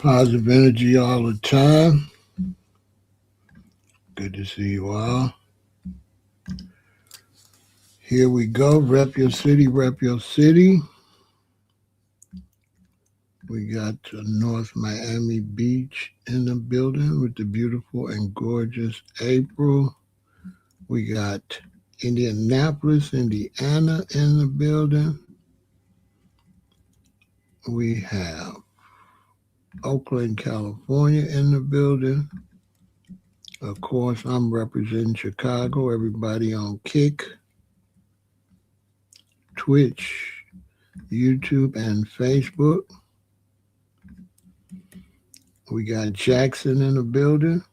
Positive energy all the time. Good to see you all. Here we go. Rep your city, rep your city. We got North Miami Beach in the building with the beautiful and gorgeous April. We got Indianapolis, Indiana in the building. We have Oakland, California in the building. Of course, I'm representing Chicago. Everybody on Kick, Twitch, YouTube, and Facebook. We got Jackson in the building.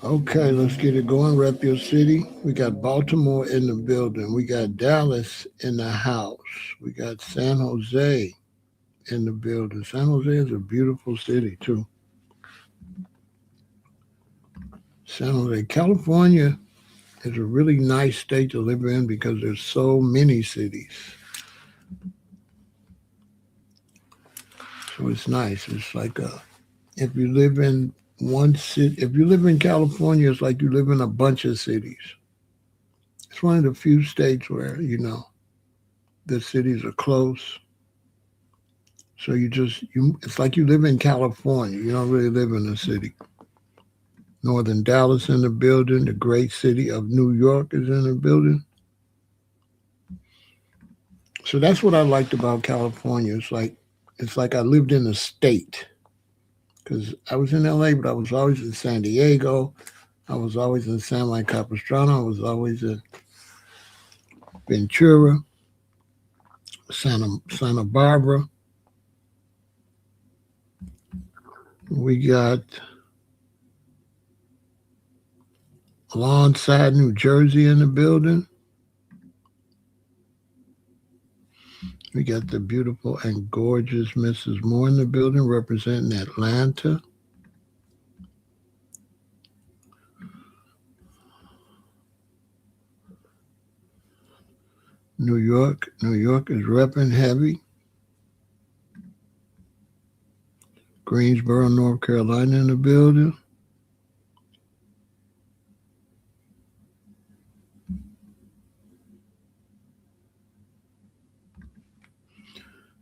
Okay, let's get it going. Rep your city. We got Baltimore in the building. We got Dallas in the house. We got San Jose in the building. San Jose is a beautiful city, too. San Jose, California is a really nice state to live in because there's so many cities. So it's nice. It's like if you live in one city, if you live in California, it's like you live in a bunch of cities. It's one of the few states where, the cities are close. So it's like you live in California. You don't really live in a city. Northern Dallas in the building. The great city of New York is in the building. So that's what I liked about California. It's like I lived in a state. Because I was in LA, but I was always in San Diego. I was always in San Juan Capistrano. I was always in Ventura, Santa Barbara. We got Lawnside, New Jersey in the building. We got the beautiful and gorgeous Mrs. Moore in the building representing Atlanta. New York is repping heavy. Greensboro, North Carolina in the building.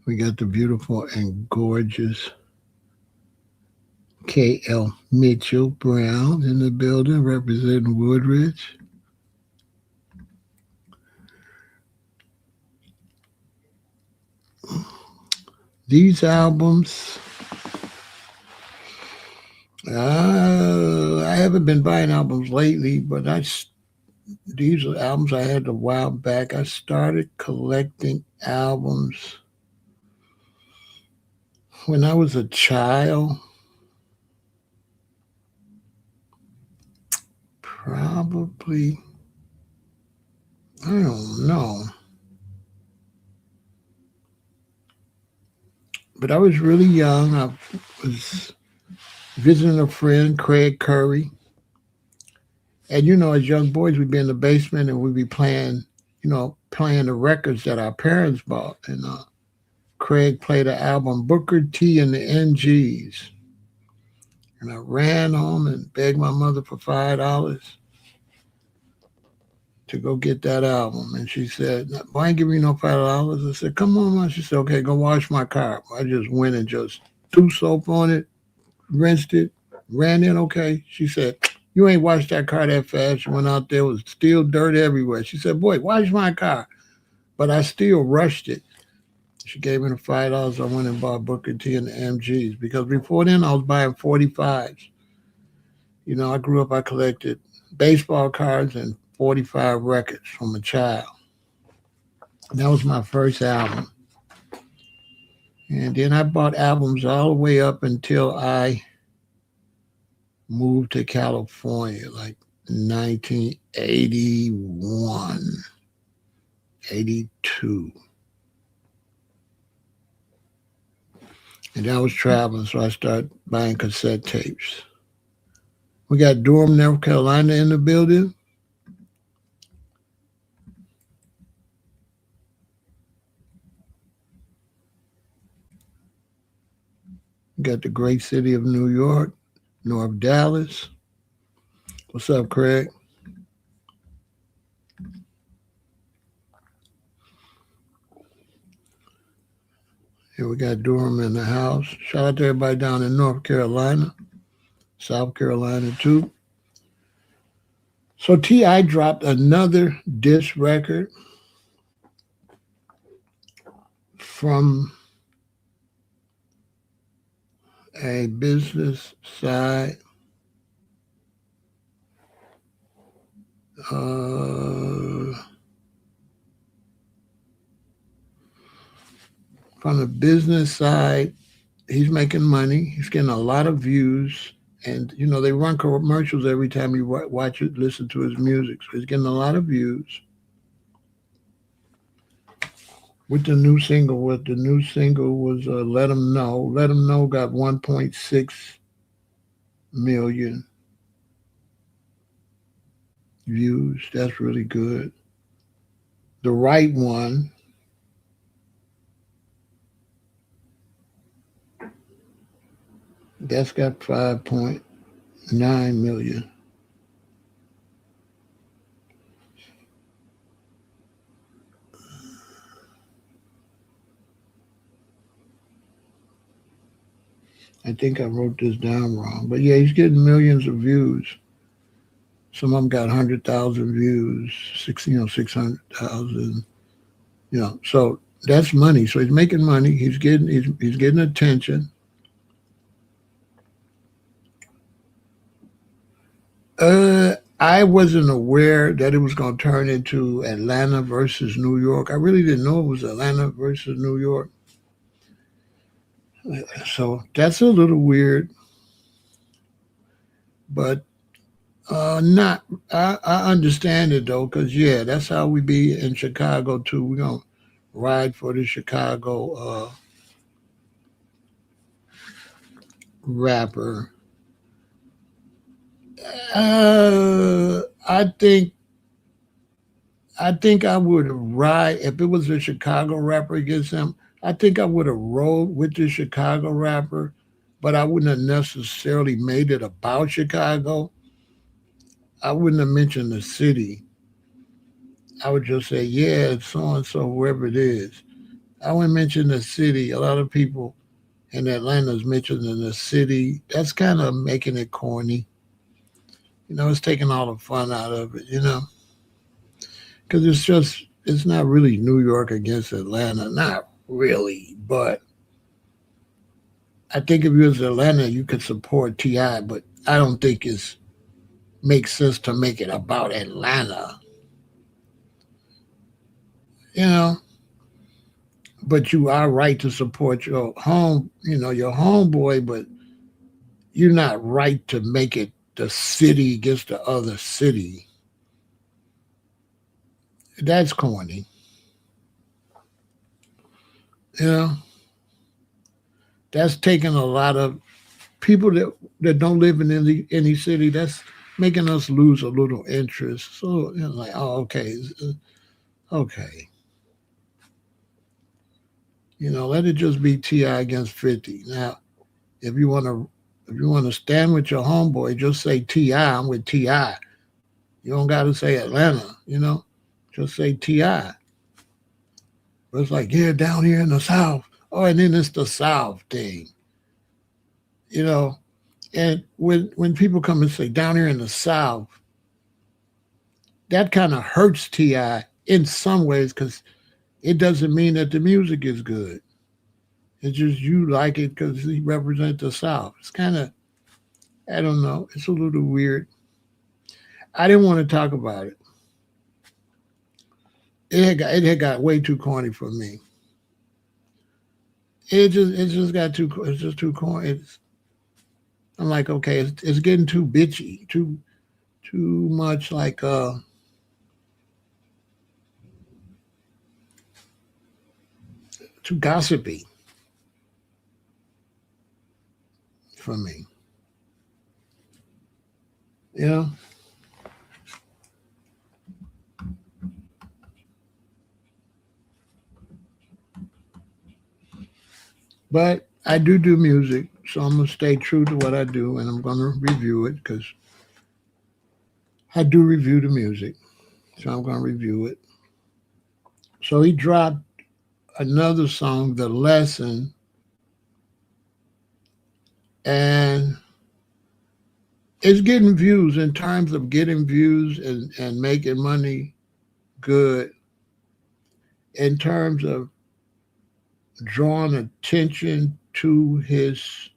We got the beautiful and gorgeous K.L. Mitchell Brown in the building representing Woodridge. These albums, I haven't been buying albums lately, but these are albums I had a while back. I started collecting albums when I was a child. Probably, I don't know. But I was really young. I was visiting a friend, Craig Curry. And, as young boys, we'd be in the basement and we'd be playing the records that our parents bought. And Craig played an album, Booker T and the MGs. And I ran home and begged my mother for $5 to go get that album. And she said, "Why I ain't giving you no $5? I said, "Come on, Mom." She said, "Okay, go wash my car." I just went and just threw soap on it, rinsed it, ran in. Okay. She said, "You ain't washed that car that fast." She went out there, was still dirt everywhere. She said, "Boy, wash my car." But I still rushed it. She gave me the $5. I went and bought Booker T and the MGs because before then I was buying 45s. I grew up, I collected baseball cards and 45 records from a child. That was my first album. And then I bought albums all the way up until I moved to California, like 1981, 82. And I was traveling, so I started buying cassette tapes. We got Durham, North Carolina in the building. got the great city of New York, North Dallas. What's up, Craig? Here we got Durham in the house. Shout out to everybody down in North Carolina, South Carolina too. So T.I. dropped another diss record from a business side. Uh, from the business side, he's making money. He's getting a lot of views. And, they run commercials every time you watch it, listen to his music. So he's getting a lot of views. With the new single, was Let 'Em Know. Let 'Em Know got 1.6 million views. That's really good. The Right One, that's got 5.9 million. I think I wrote this down wrong. But yeah, he's getting millions of views. Some of them got 100,000 views, 600,000. So that's money. So he's making money. He's getting attention. I wasn't aware that it was going to turn into Atlanta versus New York. I really didn't know it was Atlanta versus New York. So that's a little weird, but not. I understand it though, because yeah, that's how we be in Chicago too. We're gonna ride for the Chicago rapper. I think I would ride if it was a Chicago rapper against him. I think I would have rolled with the Chicago rapper, but I wouldn't have necessarily made it about Chicago. I wouldn't have mentioned the city. I would just say, yeah, it's so and so, whoever it is. I wouldn't mention the city. A lot of people in Atlanta is mentioning the city. That's kind of making it corny. It's taking all the fun out of it. Because it's not really New York against Atlanta. Not really. But I think if you was Atlanta, you could support T.I., but I don't think it makes sense to make it about Atlanta. You know, but you are right to support your homeboy, but you're not right to make it the city against the other city. That's corny. You know, that's taking a lot of people that don't live in any city. That's making us lose a little interest. So like, oh, okay, okay. Let it just be Ti against 50. Now, if you want to, stand with your homeboy, just say Ti. I'm with Ti. You don't got to say Atlanta. Just say Ti. But it's like, yeah, down here in the South. Oh, and then it's the South thing. You know, and when people come and say down here in the South, that kind of hurts Ti in some ways because it doesn't mean that the music is good. It's just you like it because he represents the South. It's kind of, I don't know. It's a little weird. I didn't want to talk about it. It had got way too corny for me. It just got too. It's just too corny. I'm like, okay, it's getting too bitchy, too much like too gossipy for me. You know, but I do music, So I'm going to stay true to what I do, and I'm going to review it because I do review the music. So I'm going to review it. So he dropped another song, The Lesson, and it's getting views in terms of getting views and making money good. In terms of drawing attention to his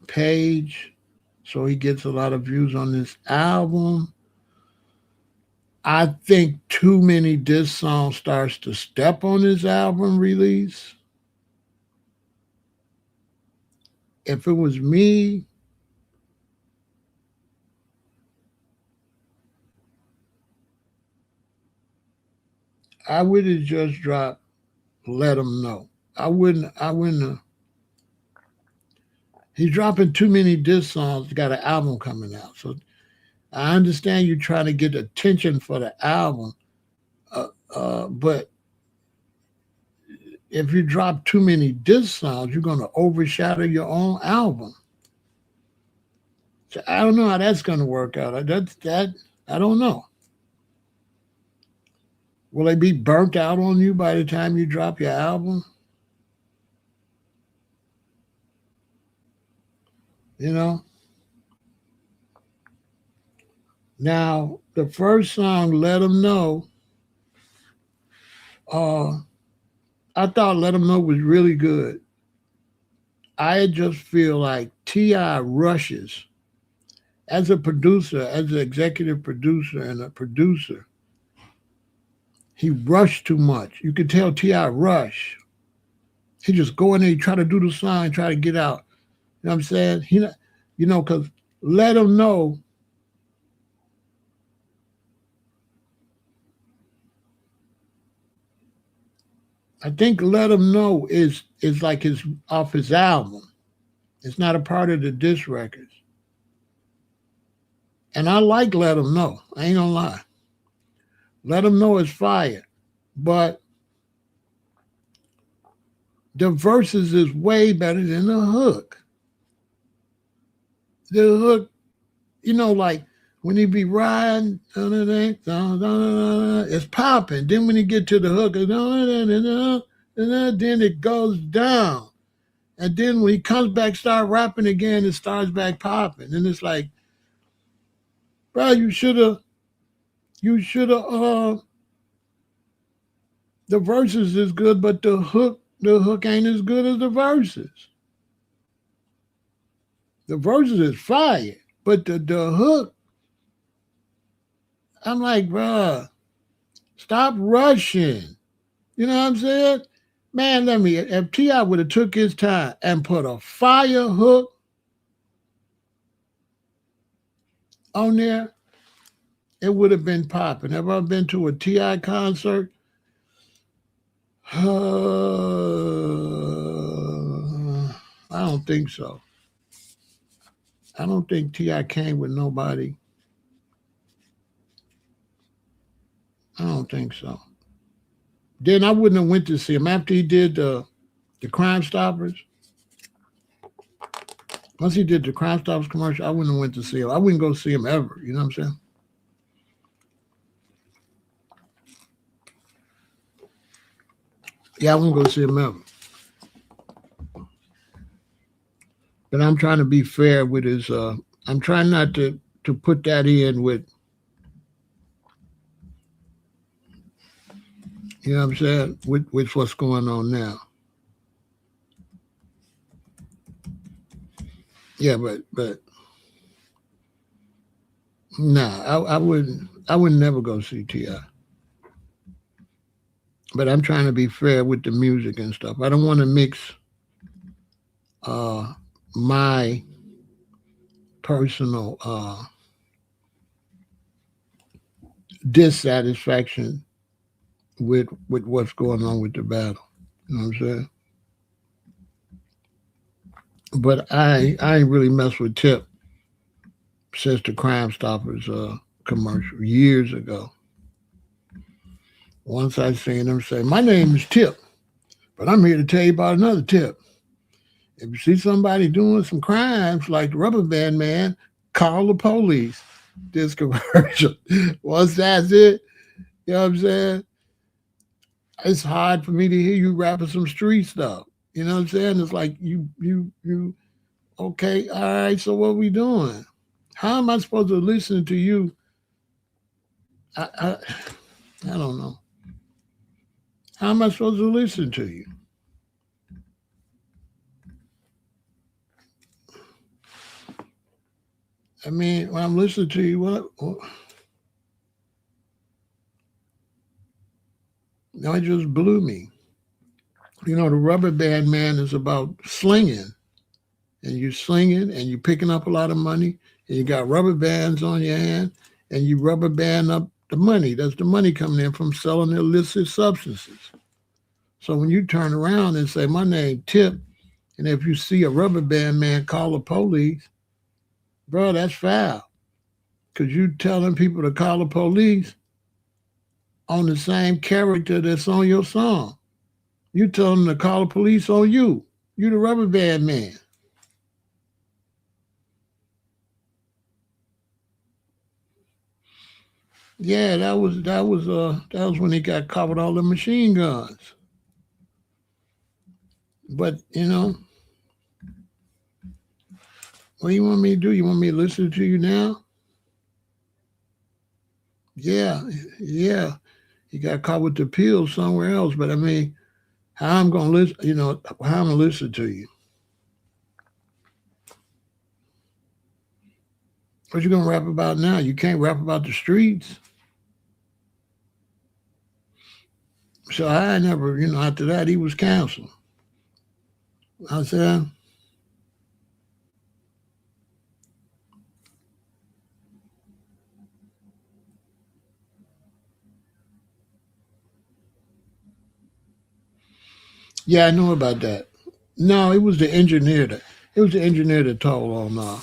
page, so he gets a lot of views on this album. I think too many diss songs starts to step on his album release. If it was me, I would have just dropped Let Him Know. I wouldn't have. He's dropping too many diss songs. He's got an album coming out. So I understand you trying to get attention for the album. But if you drop too many diss songs, you're going to overshadow your own album. So I don't know how that's going to work out. I don't know. Will they be burnt out on you by the time you drop your album? You know? Now, the first song, Let 'Em Know, I thought Let 'Em Know was really good. I just feel like T.I. rushes as a producer, as an executive producer and a producer. He rushed too much. You could tell T.I. rush. He just go in there, he try to do the song, try to get out. You know what I'm saying? Because Let 'Em Know, I think Let 'Em Know is like his off his album. It's not a part of the disc records. And I like Let 'Em Know. I ain't gonna lie. Let 'Em Know is fire. But the verses is way better than the hook. The hook, like when he be riding, it's popping. Then when you get to the hook, then it goes down. And then when he comes back, start rapping again, it starts back popping. And it's like, bro, you should have, the verses is good, but the hook ain't as good as the verses. The verses is fire, but the hook, I'm like, bro, stop rushing. You know what I'm saying? Man, if T.I. would have took his time and put a fire hook on there, it would have been popping. Have I been to a T.I. concert? I don't think so. I don't think T.I. came with nobody. I don't think so. Then I wouldn't have went to see him after he did the Crime Stoppers. Once he did the Crime Stoppers commercial, I wouldn't have went to see him. I wouldn't go see him ever. You know what I'm saying? Yeah, I wouldn't go see him ever. But I'm trying to be fair with his. I'm trying not to put that in with. You know what I'm saying? With what's going on now. Yeah, but nah, I wouldn't never go see T.I. But I'm trying to be fair with the music and stuff. I don't want to mix my personal dissatisfaction with what's going on with the battle. You know what I'm saying? But I ain't really messed with Tip since the Crime Stoppers commercial years ago. Once I seen him say, "My name is Tip But I'm here to tell you about another tip. If you see somebody doing some crimes like the rubber band man, call the police. This commercial. Once that's it, you know what I'm saying? It's hard for me to hear you rapping some street stuff. You know what I'm saying? It's like you. Okay, all right. So what we doing? How am I supposed to listen to you? I don't know. How am I supposed to listen to you? I mean, when I'm listening to you, what no, it just blew me. You know, the rubber band man is about slinging, and you slinging, and you picking up a lot of money, and you got rubber bands on your hand, and you rubber band up the money. That's the money coming in from selling illicit substances. So when you turn around and say, "My name Tip," and if you see a rubber band man call the police, bro, that's foul. Because you telling people to call the police on the same character that's on your song. You tell them to call the police on you. You the rubber band man. Yeah, that was when he got caught with all the machine guns. But what do you want me to do? You want me to listen to you now? Yeah, yeah. He got caught with the pills somewhere else. But I mean, how I'm gonna listen? How I'm gonna listen to you? What you gonna rap about now? You can't rap about the streets. So I never, after that he was canceled. I said, yeah, I know about that. No, it was the engineer that told on.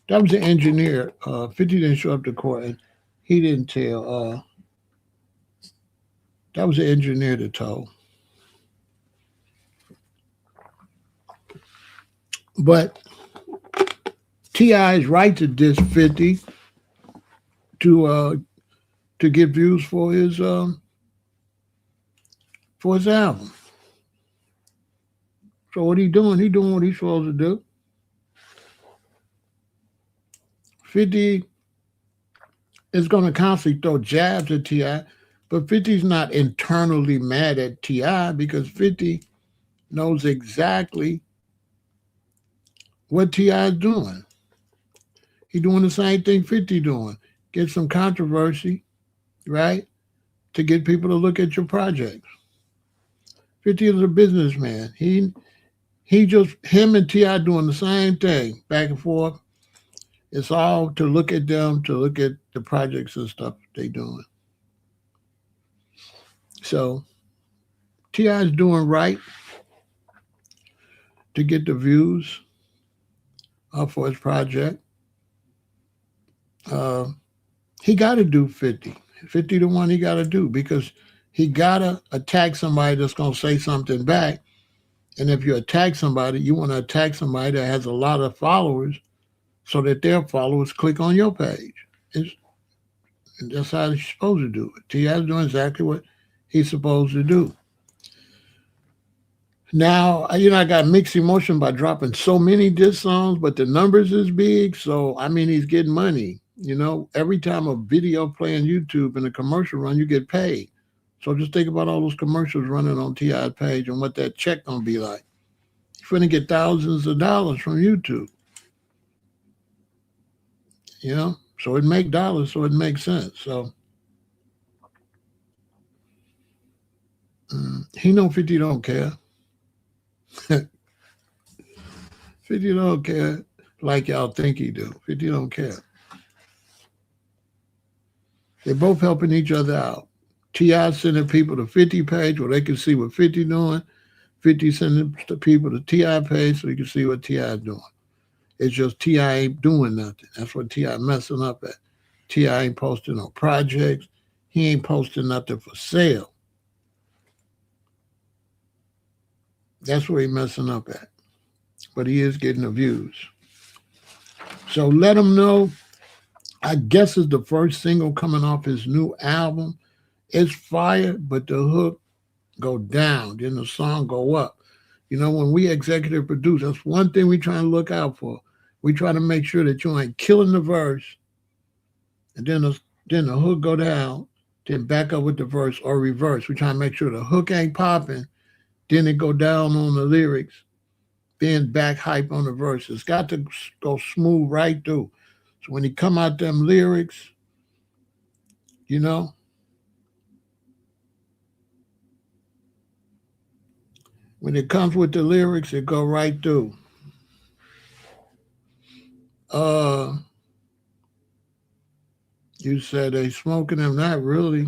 That was the engineer. 50 didn't show up to court, and he didn't tell. That was the engineer that told. But Ti is right to diss 50 to uh to get views for his album. So what he doing? He doing what he's supposed to do. 50 is going to constantly throw jabs at Ti, but 50's not internally mad at Ti because 50 knows exactly what Ti is doing. He doing the same thing 50 doing. Get some controversy, right? To get people to look at your projects. 50 is a businessman. He just him and Ti doing the same thing, back and forth. It's all to look at them, to look at the projects and stuff they doing. So Ti is doing right to get the views up for his project. Uh, he got to do 50. 50 to 1 he got to do because he got to attack somebody that's going to say something back. And if you attack somebody, you want to attack somebody that has a lot of followers so that their followers click on your page. It's, that's how you're supposed to do it. T.I. is doing exactly what he's supposed to do. Now, I got mixed emotion by dropping so many diss songs, but the numbers is big. So, I mean, he's getting money. Every time a video play on YouTube and a commercial run, you get paid. So just think about all those commercials running on T.I.'s page and what that check gonna be like. You're gonna get thousands of dollars from YouTube. So it make dollars, so it makes sense. So he know 50 don't care. 50 don't care like y'all think he do. 50 don't care. They both helping each other out. Ti sending people to 50 page where they can see what 50 doing. 50 sending the people to Ti page so you can see what Ti is doing. It's just Ti ain't doing nothing. That's what Ti messing up at. Ti ain't posting no projects. He ain't posting nothing for sale. That's where he's messing up at. But he is getting the views. So let him know. I guess it's the first single coming off his new album. It's fire, but the hook go down, then the song go up. You know, when we executive produce, that's one thing we try to look out for. We try to make sure that you ain't killing the verse, and then the hook go down, then back up with the verse or reverse. We try to make sure the hook ain't popping, then it go down on the lyrics, then back hype on the verse. It's got to go smooth right through. So when he come out them lyrics, you know, when it comes with the lyrics, it go right through. Uh, you said they smoking them, not really.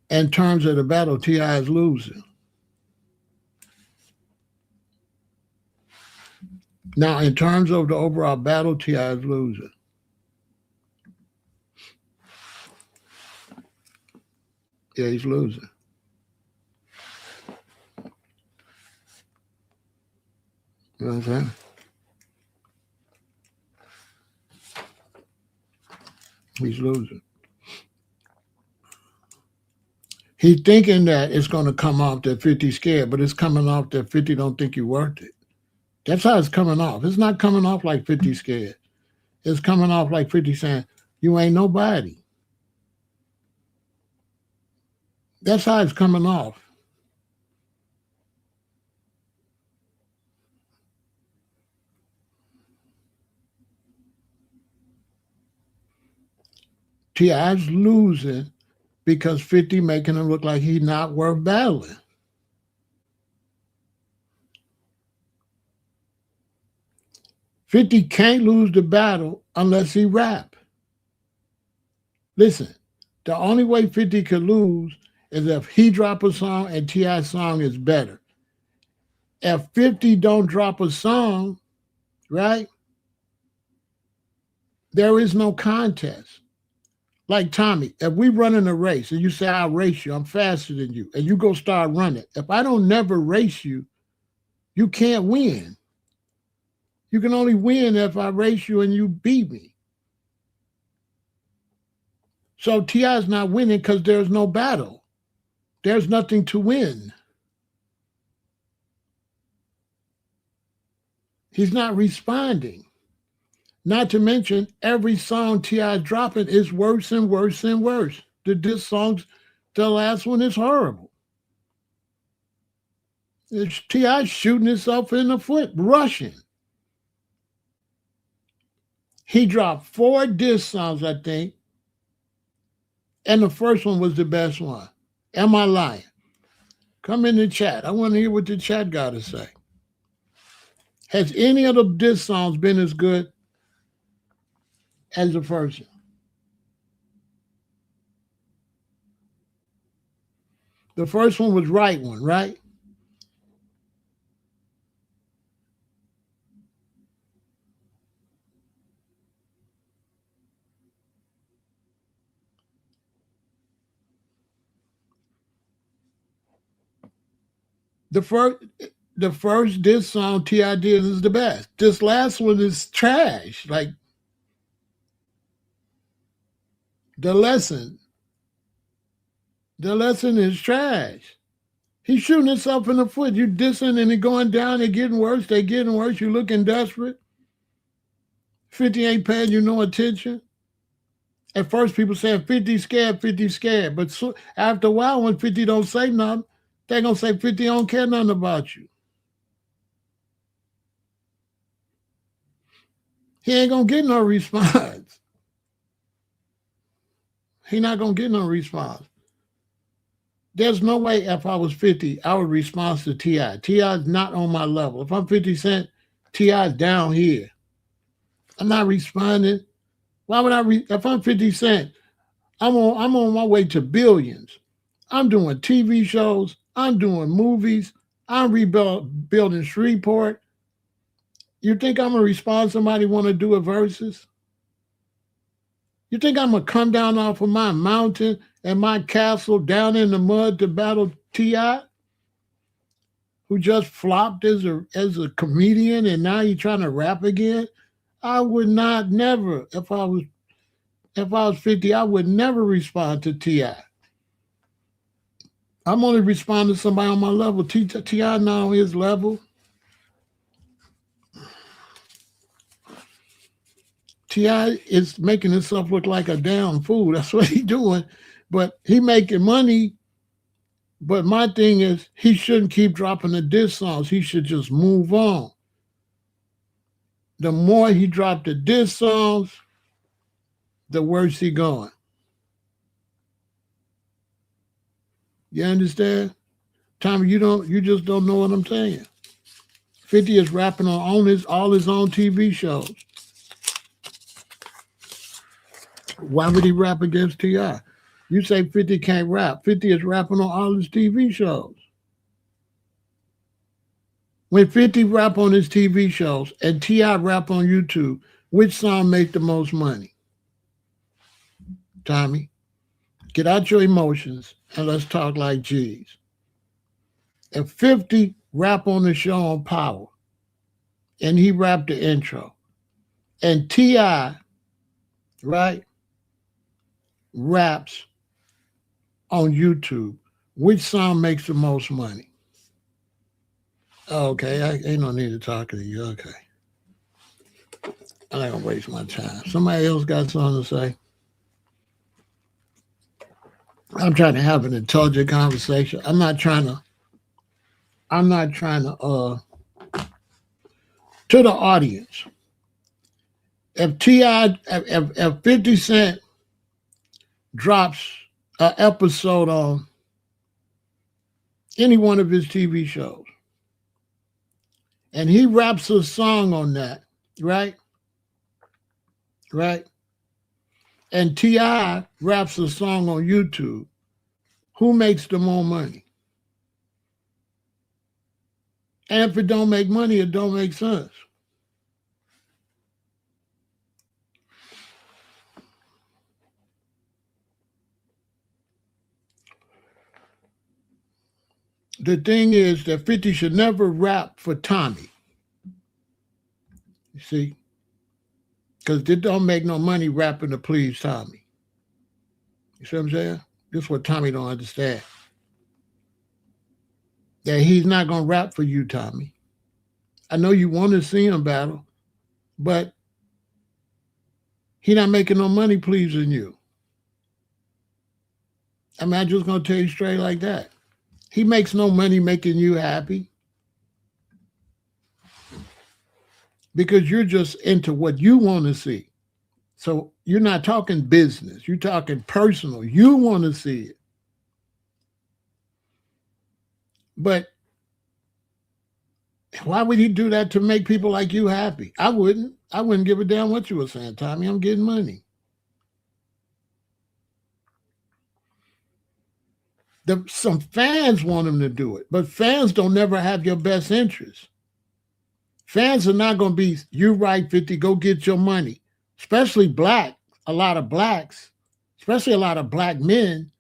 In terms of the battle, T.I. is losing. Now, in terms of the overall battle, T.I. is losing. Yeah, he's losing. You know what I'm saying? He's losing. He's thinking that it's going to come off that 50 scared, but it's coming off that 50 don't think you're worth it. That's how it's coming off. It's not coming off like 50 scared. It's coming off like 50 saying, you ain't nobody. That's how it's coming off. T.I.'s losing because 50 making him look like he's not worth battling. $50 can't lose the battle unless he rap. Listen, the only way 50 could lose is if he drop a song and T.I.'s song is better. If 50 don't drop a song, right, there is no contest. Like Tommy, if we run in a race and you say, I'll race you, I'm faster than you, and you go start running. If I don't never race you, you can't win. You can only win if I race you and you beat me. So T.I. is not winning because there's no battle. There's nothing to win. He's not responding. Not to mention, every song T.I. is dropping is worse and worse and worse. This song's, the last one is horrible. T.I. shooting himself in the foot, rushing. He dropped 4 diss songs, I think, and the first one was the best one. Am I lying? Come in the chat. I want to hear what the chat got to say. Has any of the diss songs been as good as the first one? The first one was Right One, right? The first diss song T.I. did is the best. This last one is trash. Like the lesson is trash. He's shooting himself in the foot. You dissing and it going down, they're getting worse, you're looking desperate. 50 ain't paying you no attention. At first, people saying 50 scared. But after a while, when 50 don't say nothing, they're going to say 50 don't care nothing about you. He ain't going to get no response. He not going to get no response. There's no way if I was 50, I would respond to T.I. T.I. is not on my level. If I'm 50 Cent, T.I. is down here. I'm not responding. Why would I? If I'm 50 Cent, I'm on my way to billions. I'm doing TV shows. I'm doing movies. I'm rebuilding Shreveport. You think I'm going to respond to somebody want to do a versus? You think I'm going to come down off of my mountain and my castle down in the mud to battle T.I.? who just flopped as a comedian and now he's trying to rap again, I would not never, if I was 50, I would never respond to T.I. I'm only responding to somebody on my level. T.I. not on his level. T.I. is making himself look like a damn fool. That's what he's doing. But he making money. But my thing is, he shouldn't keep dropping the diss songs. He should just move on. The more he dropped the diss songs, the worse he going. You understand? Tommy, you just don't know what I'm saying. 50 is rapping on all his own TV shows. Why would he rap against T.I.? You say 50 can't rap. 50 is rapping on all his TV shows. When 50 rap on his TV shows and T.I. rap on YouTube, which song makes the most money? Tommy, get out your emotions and let's talk like G's. If 50 rap on the show on Power and he rapped the intro and T.I., right, raps on YouTube, which song makes the most money? Okay, I ain't no need to talk to you. Okay. I'm not gonna waste my time. Somebody else got something to say? I'm trying to have an intelligent conversation. I'm not trying to to the audience. If 50 Cent drops an episode on any one of his TV shows, and he raps a song on that, right? Right? And T.I. raps a song on YouTube, who makes the more money? And if it don't make money, it don't make sense. The thing is that 50 should never rap for Tommy. You see? Because it don't make no money rapping to please Tommy. You see what I'm saying? This is what Tommy don't understand. That he's not going to rap for you, Tommy. I know you want to see him battle, but he not making no money pleasing you. I mean, I'm just going to tell you straight like that. He makes no money making you happy because you're just into what you want to see. So you're not talking business. You're talking personal. You want to see it. But why would he do that to make people like you happy? I wouldn't. I wouldn't give a damn what you were saying, Tommy. I'm getting money. Some fans want him to do it, but fans don't never have your best interest. Fans are not going to be, you right, 50, go get your money. Especially a lot of blacks, especially a lot of black men,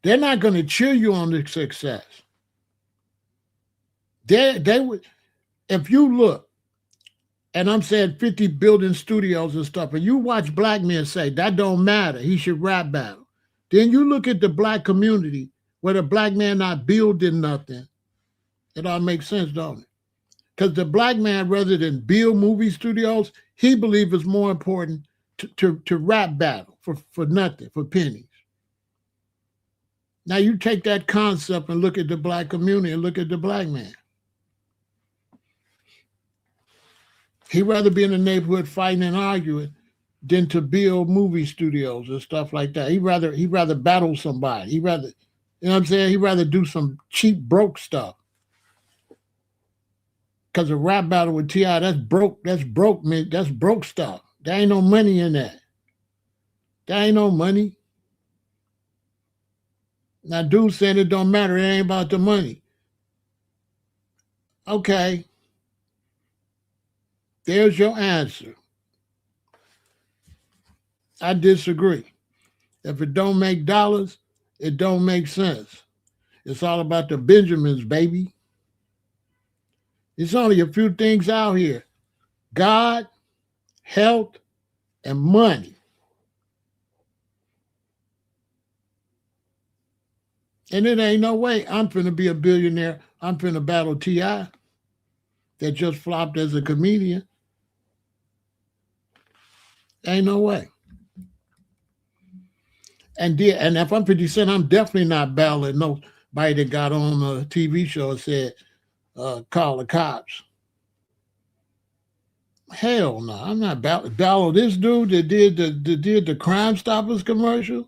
they're not going to cheer you on the success. They would, if you look, and I'm saying 50 building studios and stuff, and you watch black men say, that don't matter, he should rap battle. Then you look at the black community, where the black man not building nothing, it all makes sense, don't it? Because the black man, rather than build movie studios, he believes it's more important to rap battle for nothing, for pennies. Now you take that concept and look at the black community and look at the black man. He'd rather be in the neighborhood fighting and arguing than to build movie studios and stuff like that. He'd rather battle somebody. He'd rather, you know what I'm saying? He'd rather do some cheap, broke stuff. Because a rap battle with T.I., that's broke, man. That's broke stuff. There ain't no money in that. There ain't no money. Now, dude saying it don't matter. It ain't about the money. Okay. There's your answer. I disagree. If it don't make dollars, it don't make sense. It's all about the Benjamins, baby. It's only a few things out here: God, health, and money. And it ain't no way I'm finna be a billionaire. I'm finna battle T.I. that just flopped as a comedian. Ain't no way. And if I'm 50 Cent, I'm definitely not battling nobody that got on a TV show and said, call the cops. Hell no, I'm not battle this dude that did the Crime Stoppers commercial.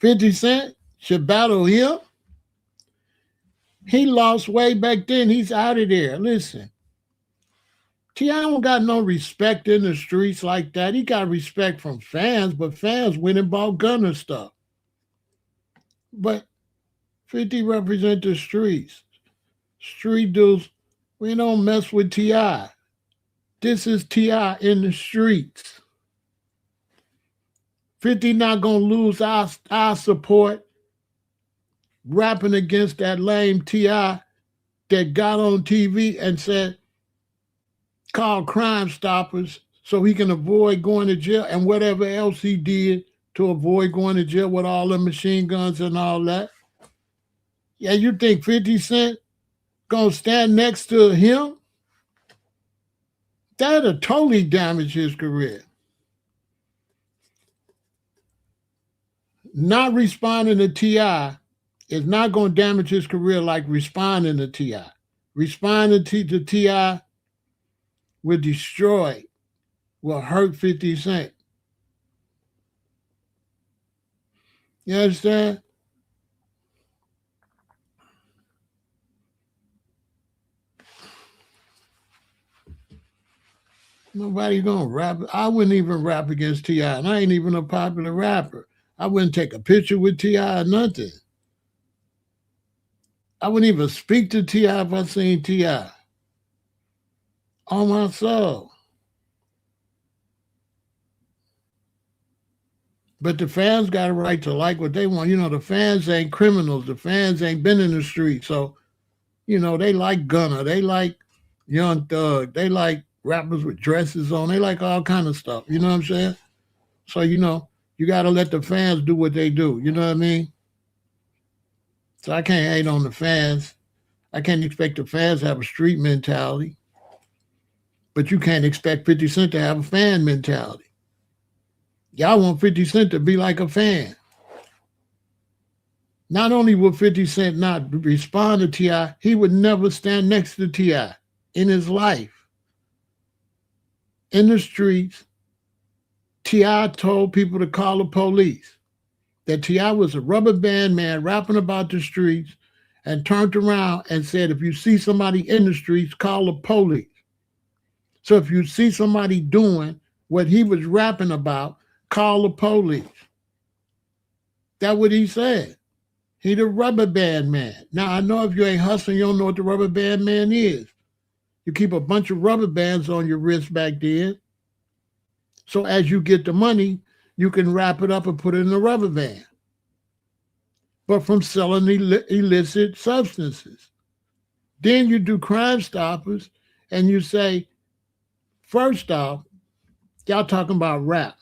50 Cent should battle him. He lost way back then. He's out of there. Listen, T.I. don't got no respect in the streets like that. He got respect from fans, but fans went and bought Gunner stuff. But 50 represent the streets. Street dudes, we don't mess with T.I. This is T.I. in the streets. 50 not going to lose our support rapping against that lame T.I. that got on TV and said, call Crime Stoppers so he can avoid going to jail and whatever else he did to avoid going to jail with all the machine guns and all that. Yeah, you think 50 Cent going to stand next to him? That'll totally damage his career. Not responding to T.I. is not going to damage his career like responding to T.I. Responding to T.I. will destroy, will hurt 50 Cent. You understand? Nobody gonna rap. I wouldn't even rap against T.I., and I ain't even a popular rapper. I wouldn't take a picture with T.I. or nothing. I wouldn't even speak to T.I. if I seen T.I. on my soul. But the fans got a right to like what they want. You know, the fans ain't criminals. The fans ain't been in the street. So, you know, they like Gunna. They like Young Thug. They like rappers with dresses on. They like all kind of stuff. You know what I'm saying? So, you know, you got to let the fans do what they do. You know what I mean? So I can't hate on the fans. I can't expect the fans to have a street mentality. But you can't expect 50 Cent to have a fan mentality. Y'all want 50 Cent to be like a fan. Not only would 50 Cent not respond to T.I., he would never stand next to T.I. in his life. In the streets, T.I. told people to call the police. That T.I. was a rubber band man rapping about the streets and turned around and said, if you see somebody in the streets, call the police. So if you see somebody doing what he was rapping about, call the police. That's what he said. He the rubber band man. Now, I know if you ain't hustling, you don't know what the rubber band man is. You keep a bunch of rubber bands on your wrist back then. So as you get the money, you can wrap it up and put it in a rubber band. But from selling illicit substances. Then you do Crime Stoppers and you say, first off, y'all talking about rap.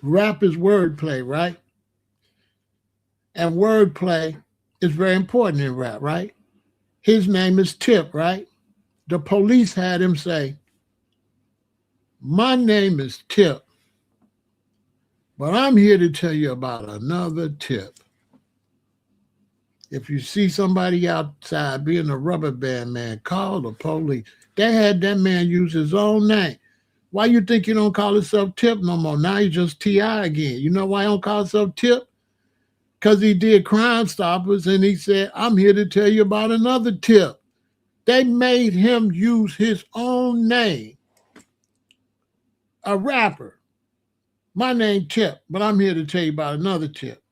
Rap is wordplay, right? And wordplay is very important in rap, right? His name is Tip, right? The police had him say, my name is Tip, but I'm here to tell you about another tip. If you see somebody outside being a rubber band man, call the police. They had that man use his own name. Why you think you don't call himself Tip no more? Now he's just T.I. again. You know why he don't call himself Tip? Because he did Crime Stoppers and he said, I'm here to tell you about another tip. They made him use his own name. A rapper. My name Tip, but I'm here to tell you about another tip.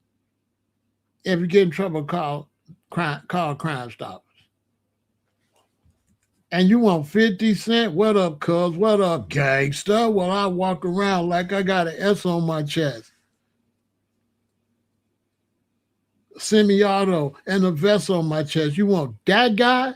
If you get in trouble, call Crime Stoppers. And you want 50 Cent? What up, cuz? What up, gangsta? Well, I walk around like I got an S on my chest. Semi-auto and a vest on my chest. You want that guy?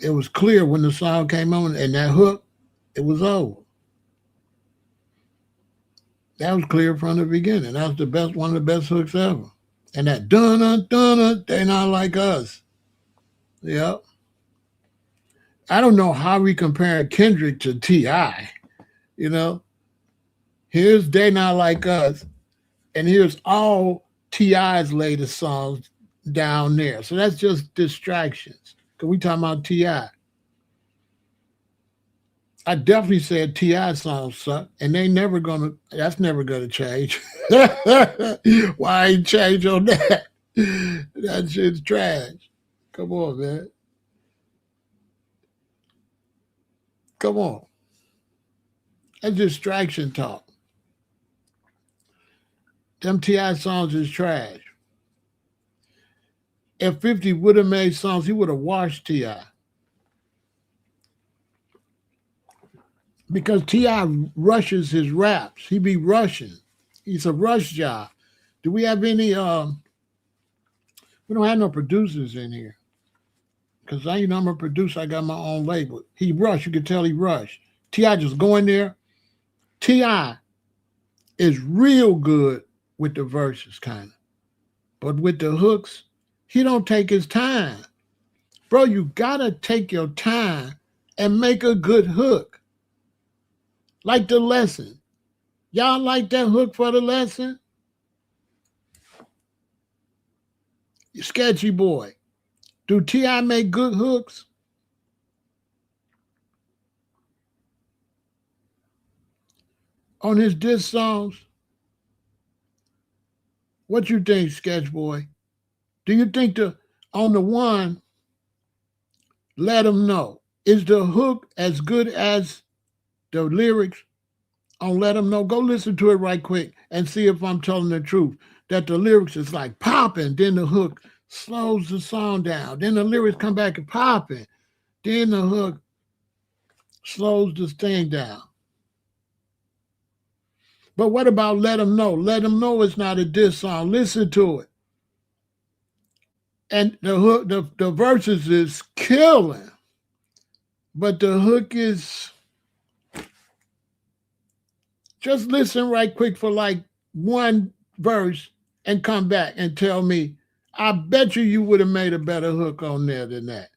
It was clear when the song came on and that hook, it was over. That was clear from the beginning. That was the best, one of the best hooks ever. And that dun they not like us. Yep. I don't know how we compare Kendrick to T.I. You know, here's They Not Like Us, and here's all T.I.'s latest songs down there. So that's just distractions. Because we talking about T.I. I definitely said T.I. songs suck, and that's never gonna change. Why ain't change on that? That shit's trash. Come on, man. Come on. That's distraction talk. Them T.I. songs is trash. If 50 would have made songs, he would have washed T.I. Because T.I. rushes his raps. He be rushing. He's a rush job. Do we have any we don't have no producers in here. Because I'm a producer, I got my own label. He rushed, you could tell he rushed. T.I. just go in there. T.I. is real good with the verses, kind of. But with the hooks, he don't take his time. Bro, you gotta take your time and make a good hook. Like The Lesson. Y'all like that hook for The Lesson? Sketchy Boy. Do T.I. make good hooks? On his diss songs? What you think, Sketch Boy? Do you think on the one, Let 'Em Know, is the hook as good as the lyrics on Let 'Em Know? Go listen to it right quick and see if I'm telling the truth. That the lyrics is like popping, then the hook slows the song down. Then the lyrics come back and popping. Then the hook slows the thing down. But what about Let 'Em Know? Let 'Em Know it's not a diss song. Listen to it. And the hook, the verses is killing. But the hook is, just listen right quick for like one verse and come back and tell me. I bet you would have made a better hook on there than that.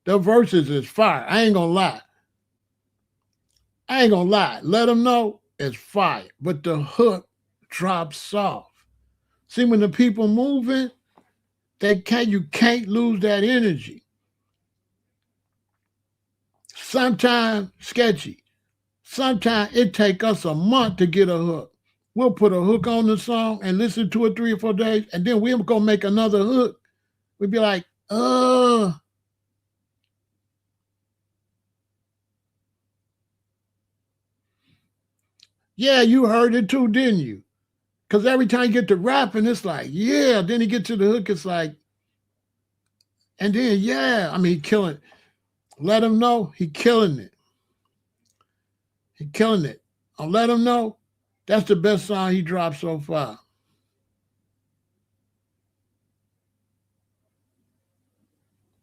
The verses is fire. I ain't gonna lie. Let 'Em Know it's fire. But the hook drops off. See, when the people moving, you can't lose that energy. Sometimes sketchy. Sometimes it take us a month to get a hook. We'll put a hook on the song and listen to it 3 or 4 days, and then we're gonna make another hook. We'd be like, yeah, you heard it too, didn't you? Because every time you get to rapping, it's like, yeah. Then you get to the hook, it's like, and then, yeah. I mean, he killing it. Let 'Em Know, he killing it. He killing it. I'll Let 'Em Know, that's the best song he dropped so far.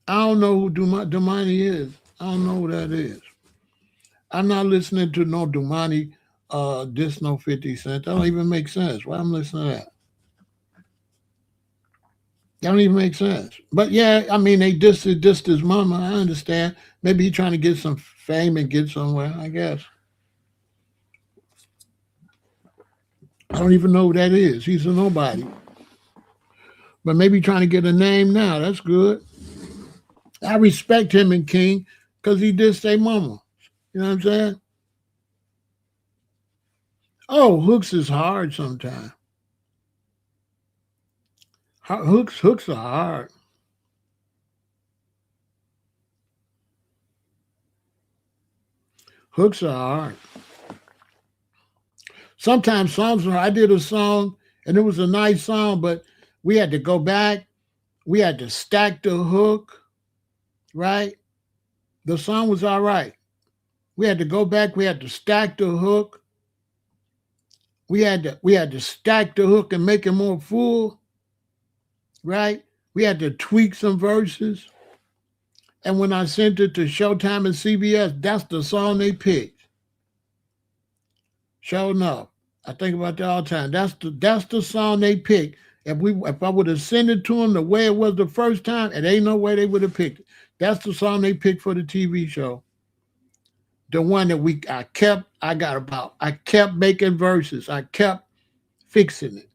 I don't know who Dumani is. I don't know who that is. I'm not listening to no Dumani diss no 50 Cent. That don't even make sense. Why I'm listening to that? That don't even make sense. But yeah, I mean, they dissed his mama. I understand. Maybe he trying to get some fame and get somewhere, I guess. I don't even know who that is. He's a nobody. But maybe trying to get a name now. That's good. I respect him and King because he did say mama. You know what I'm saying? Oh, hooks is hard sometimes. Hooks are hard. Hooks are hard. Sometimes songs are, I did a song and it was a nice song, but we had to go back. We had to stack the hook, right? The song was all right. We had to go back. We had to stack the hook. We had to stack the hook and make it more full, right? We had to tweak some verses. And when I sent it to Showtime and CBS, that's the song they picked. Sure enough. I think about that all the time. That's the song they picked. If I would have sent it to them the way it was the first time, it ain't no way they would have picked it. That's the song they picked for the TV show. The one that I kept making verses. I kept fixing it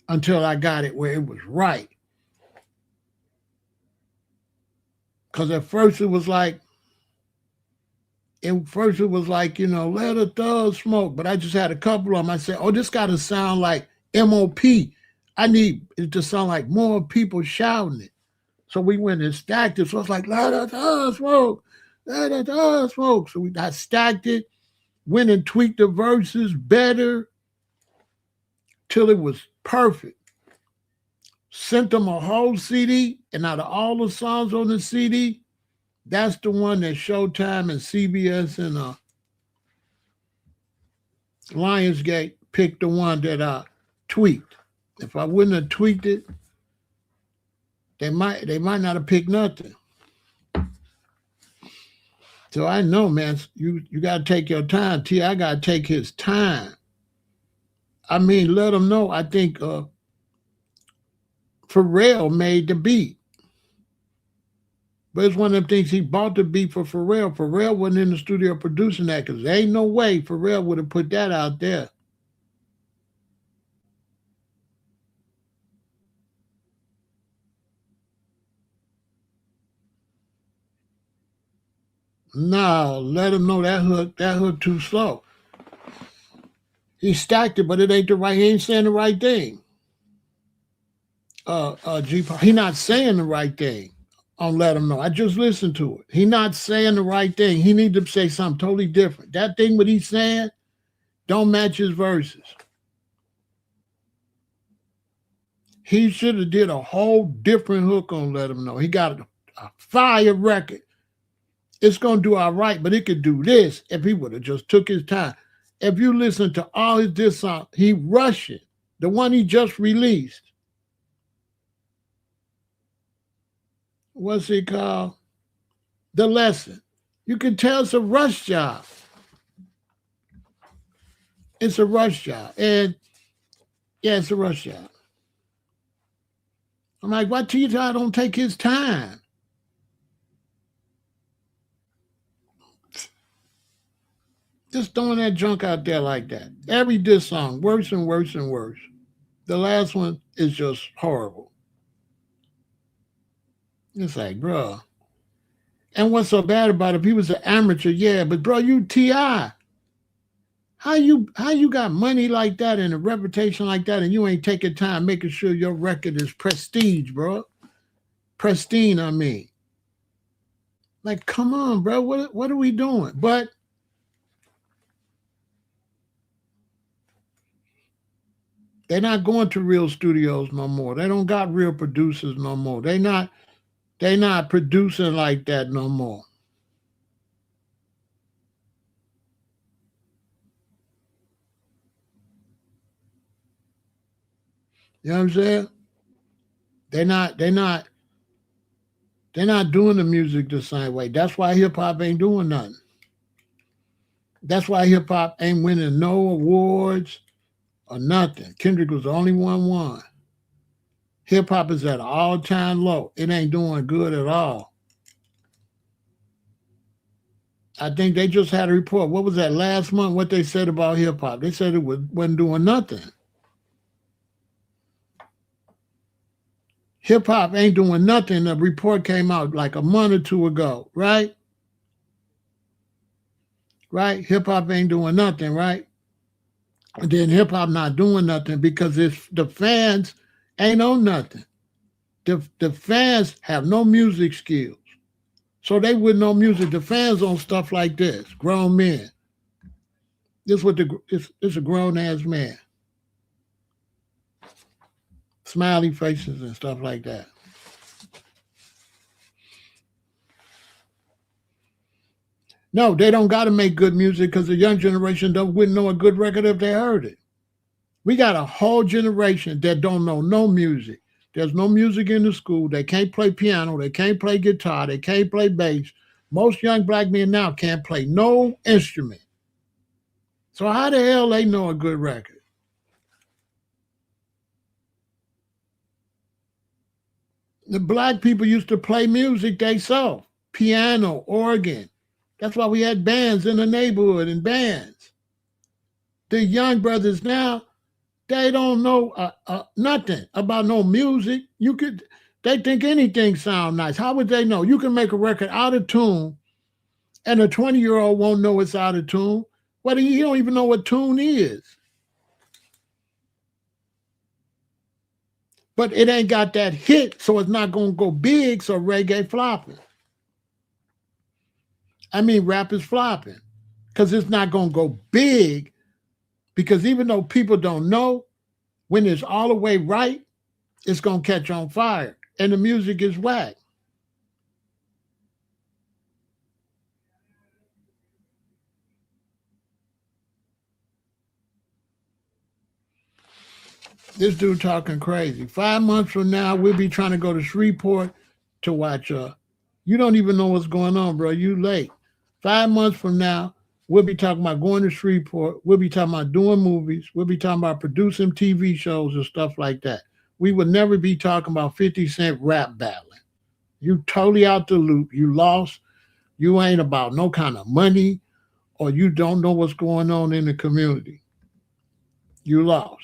until I got it where it was right. Because at first it was like, let a thug smoke. But I just had a couple of them. I said, oh, this got to sound like MOP. I need it to sound like more people shouting it. So we went and stacked it. So it's like, let a thug smoke. Let a thug smoke. So I stacked it, went and tweaked the verses better till it was perfect. Sent them a whole CD, and out of all the songs on the CD, that's the one that Showtime and CBS and Lionsgate picked, the one that I tweaked. If I wouldn't have tweaked it, they might not have picked nothing. So I know, man, you got to take your time. T.I. got to take his time. I mean, let him know. I think Pharrell made the beat. But it's one of them things, he bought the beat for Pharrell. Pharrell wasn't in the studio producing that because there ain't no way Pharrell would have put that out there. No, let him know that hook too slow. He stacked it, but it ain't he ain't saying the right thing. He not saying the right thing. I'll let him know. I just listened to it. He not saying the right thing. He need to say something totally different. That thing what he's saying don't match his verses. He should have did a whole different hook on Let Him Know. He got a fire record. It's going to do all right, but it could do this if he would have just took his time. If you listen to all his diss songs, he rushing. The one he just released. What's it called? The Lesson. You can tell it's a rush job. It's a rush job. And yeah, it's a rush job. I'm like, why T.I. don't take his time? Just throwing that junk out there like that. Every diss song, worse and worse and worse. The last one is just horrible. It's like, bro. And what's so bad about it? If he was an amateur, yeah, but bro, you T.I. How you got money like that and a reputation like that, and you ain't taking time making sure your record is prestige, bro? Pristine, I mean. Like, come on, bro. What are we doing? But they're not going to real studios no more. They don't got real producers no more. They not producing like that no more. You know what I'm saying? They're not doing the music the same way. That's why hip hop ain't doing nothing. That's why hip hop ain't winning no awards or nothing. Kendrick was the only one won. Hip hop is at an all-time low. It ain't doing good at all. I think they just had a report. What was that last month? What they said about hip hop? They said it wasn't doing nothing. Hip hop ain't doing nothing. The report came out like a month or two ago, right? Right? Hip hop ain't doing nothing, right? And then hip hop not doing nothing because the fans ain't on nothing. The fans have no music skills. So they wouldn't know music. The fans on stuff like this, grown men. It's a grown ass man. Smiley faces and stuff like that. No, they don't got to make good music because the young generation wouldn't know a good record if they heard it. We got a whole generation that don't know no music. There's no music in the school. They can't play piano. They can't play guitar. They can't play bass. Most young black men now can't play no instrument. So how the hell they know a good record? The black people used to play music themselves, piano, organ. That's why we had bands in the neighborhood and bands. The young brothers now, they don't know nothing about no music. They think anything sound nice. How would they know? You can make a record out of tune, and a 20-year-old won't know it's out of tune. Well, he don't even know what tune is. But it ain't got that hit, so it's not going to go big, so reggae flopping. I mean, rap is flopping because it's not going to go big, because even though people don't know, when it's all the way right, it's going to catch on fire, and the music is whack. This dude talking crazy. 5 months from now, we'll be trying to go to Shreveport to watch. You don't even know what's going on, bro. You late. 5 months from now, we'll be talking about going to Shreveport. We'll be talking about doing movies. We'll be talking about producing TV shows and stuff like that. We would never be talking about 50 Cent rap battling. You totally out the loop. You lost. You ain't about no kind of money, or you don't know what's going on in the community. You lost.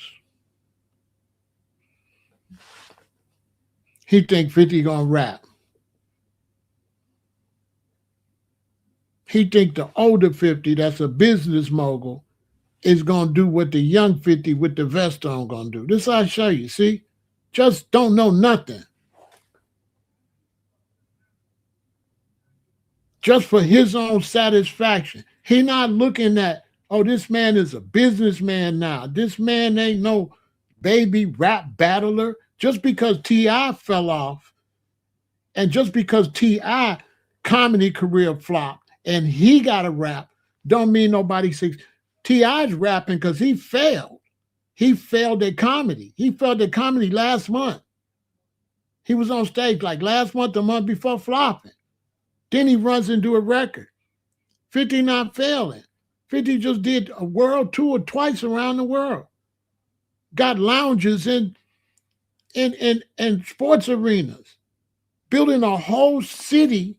He think 50 gonna rap. He think the older 50, that's a business mogul, is gonna do what the young 50 with the vest on gonna do. This I show you, see? Just don't know nothing. Just for his own satisfaction. He not looking at, oh, this man is a businessman now. This man ain't no baby rap battler. Just because T.I. fell off, and just because T.I. comedy career flopped and he got a rap, don't mean nobody sees. T.I.'s rapping because he failed. He failed at comedy. He failed at comedy last month. He was on stage like last month, the month before, flopping. Then he runs into a record. 50 not failing. 50 just did a world tour twice around the world. Got lounges in sports arenas, building a whole city,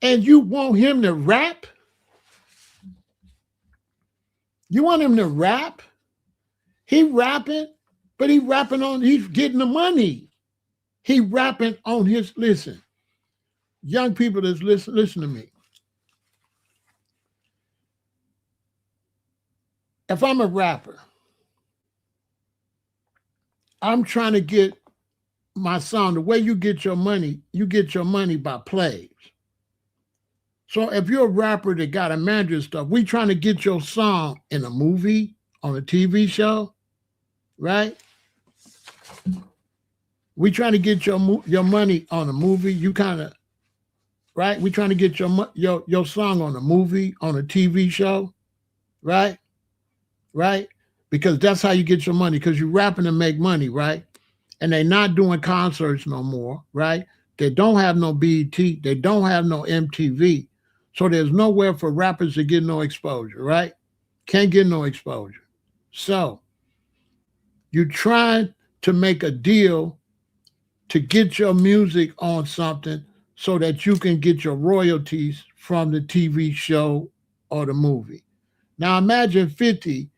and you want him to rap? You want him to rap? He rapping, but he's getting the money. He rapping on his, listen, young people that's listen to me. If I'm a rapper, I'm trying to get my song. The way you get your money by plays. So if you're a rapper that got a manager and stuff, we trying to get your song in a movie, on a TV show, right? We trying to get your money on a movie. You kind of, right? We trying to get your song on a movie, on a TV show, right? Right? Because that's how you get your money, because you're rapping to make money, right? And they're not doing concerts no more, right? They don't have no BET. They don't have no MTV. So there's nowhere for rappers to get no exposure, right? Can't get no exposure. So you're trying to make a deal to get your music on something so that you can get your royalties from the TV show or the movie. Now imagine 50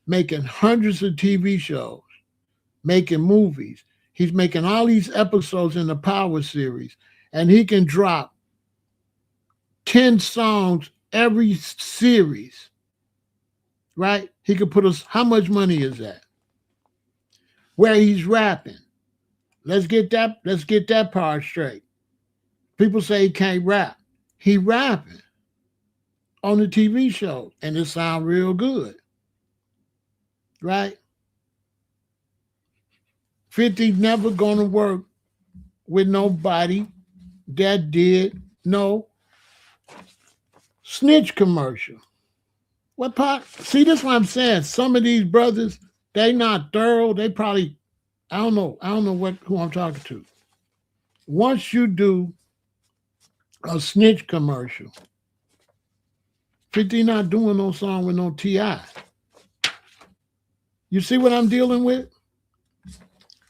making hundreds of TV shows, making movies. He's making all these episodes in the Power series, and he can drop 10 songs every series, right? He could put us, how much money is that? Where he's rapping. Let's get that part straight. People say he can't rap. He rapping on the TV show, and it sounds real good, right? 50 never gonna work with nobody that did no snitch commercial. What part? See, this is what I'm saying. Some of these brothers, they not thorough. They probably I don't know who I'm talking to. Once you do a snitch commercial, 50 not doing no song with no T.I. You see what I'm dealing with?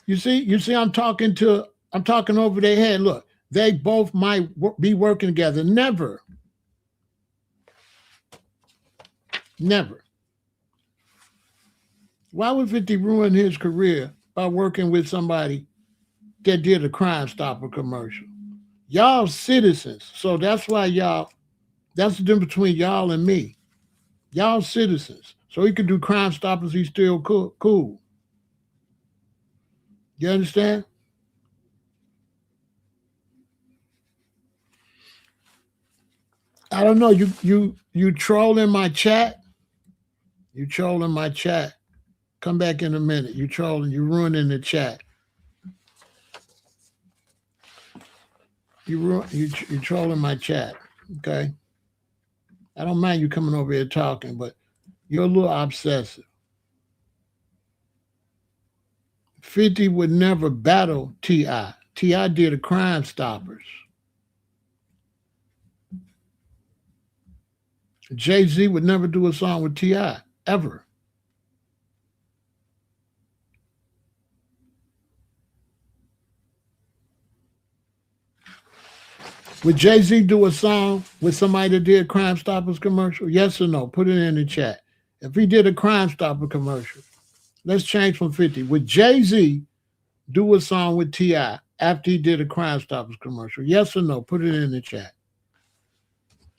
You see, I'm talking over their head. Look, they both might be working together. Never. Why would 50 ruin his career by working with somebody that did a Crime Stopper commercial? Y'all citizens. So that's why that's the difference between y'all and me. Y'all citizens. So he can do Crime Stoppers, he's still cool. You understand? I don't know. You trolling my chat? You trolling my chat. Come back in a minute. You trolling, you ruining the chat. You trolling my chat. Okay. I don't mind you coming over here talking, but you're a little obsessive. 50 would never battle T.I. T.I. did a Crime Stoppers. Jay-Z would never do a song with T.I. ever. Would Jay-Z do a song with somebody that did Crime Stoppers commercial? Yes or no? Put it in the chat. If he did a Crime Stopper commercial, let's change from 50. Would Jay-Z do a song with T.I. after he did a Crime Stoppers commercial? Yes or no? Put it in the chat.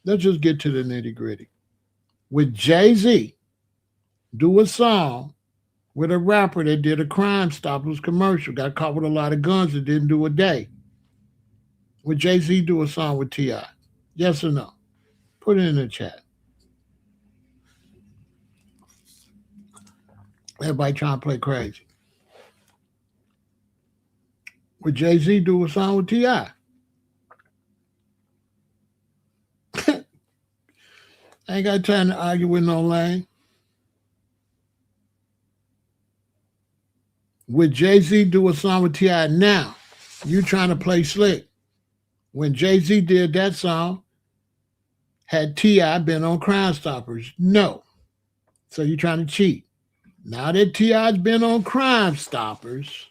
Let's just get to the nitty gritty. Would Jay-Z do a song with a rapper that did a Crime Stoppers commercial, got caught with a lot of guns and didn't do a day? Would Jay-Z do a song with T.I.? Yes or no? Put it in the chat. Everybody trying to play crazy. Would Jay-Z do a song with T.I.? I ain't got time to argue with no lame. Would Jay-Z do a song with T.I. now? You trying to play slick. When Jay-Z did that song, had T.I. been on Crime Stoppers? No. So you trying to cheat. Now that T.I.'s been on Crime Stoppers,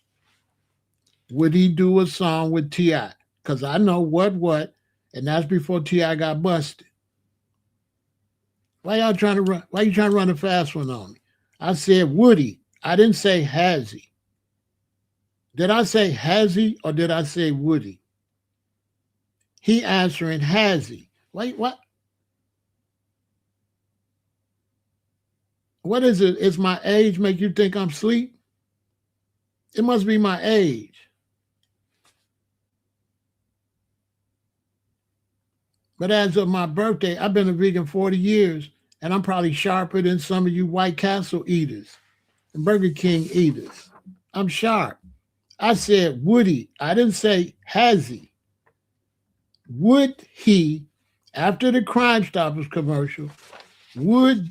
would he do a song with T.I.? Because I know what, and that's before T.I. got busted. Why you trying to run a fast one on me? I said would he? I didn't say has he. Did I say has he or did I say would he? He answering has he. Wait, what? What is it? Is my age make you think I'm asleep? It must be my age. But as of my birthday, I've been a vegan 40 years, and I'm probably sharper than some of you White Castle eaters and Burger King eaters. I'm sharp. I said, would he? I didn't say, has he? Would he, after the Crime Stoppers commercial, would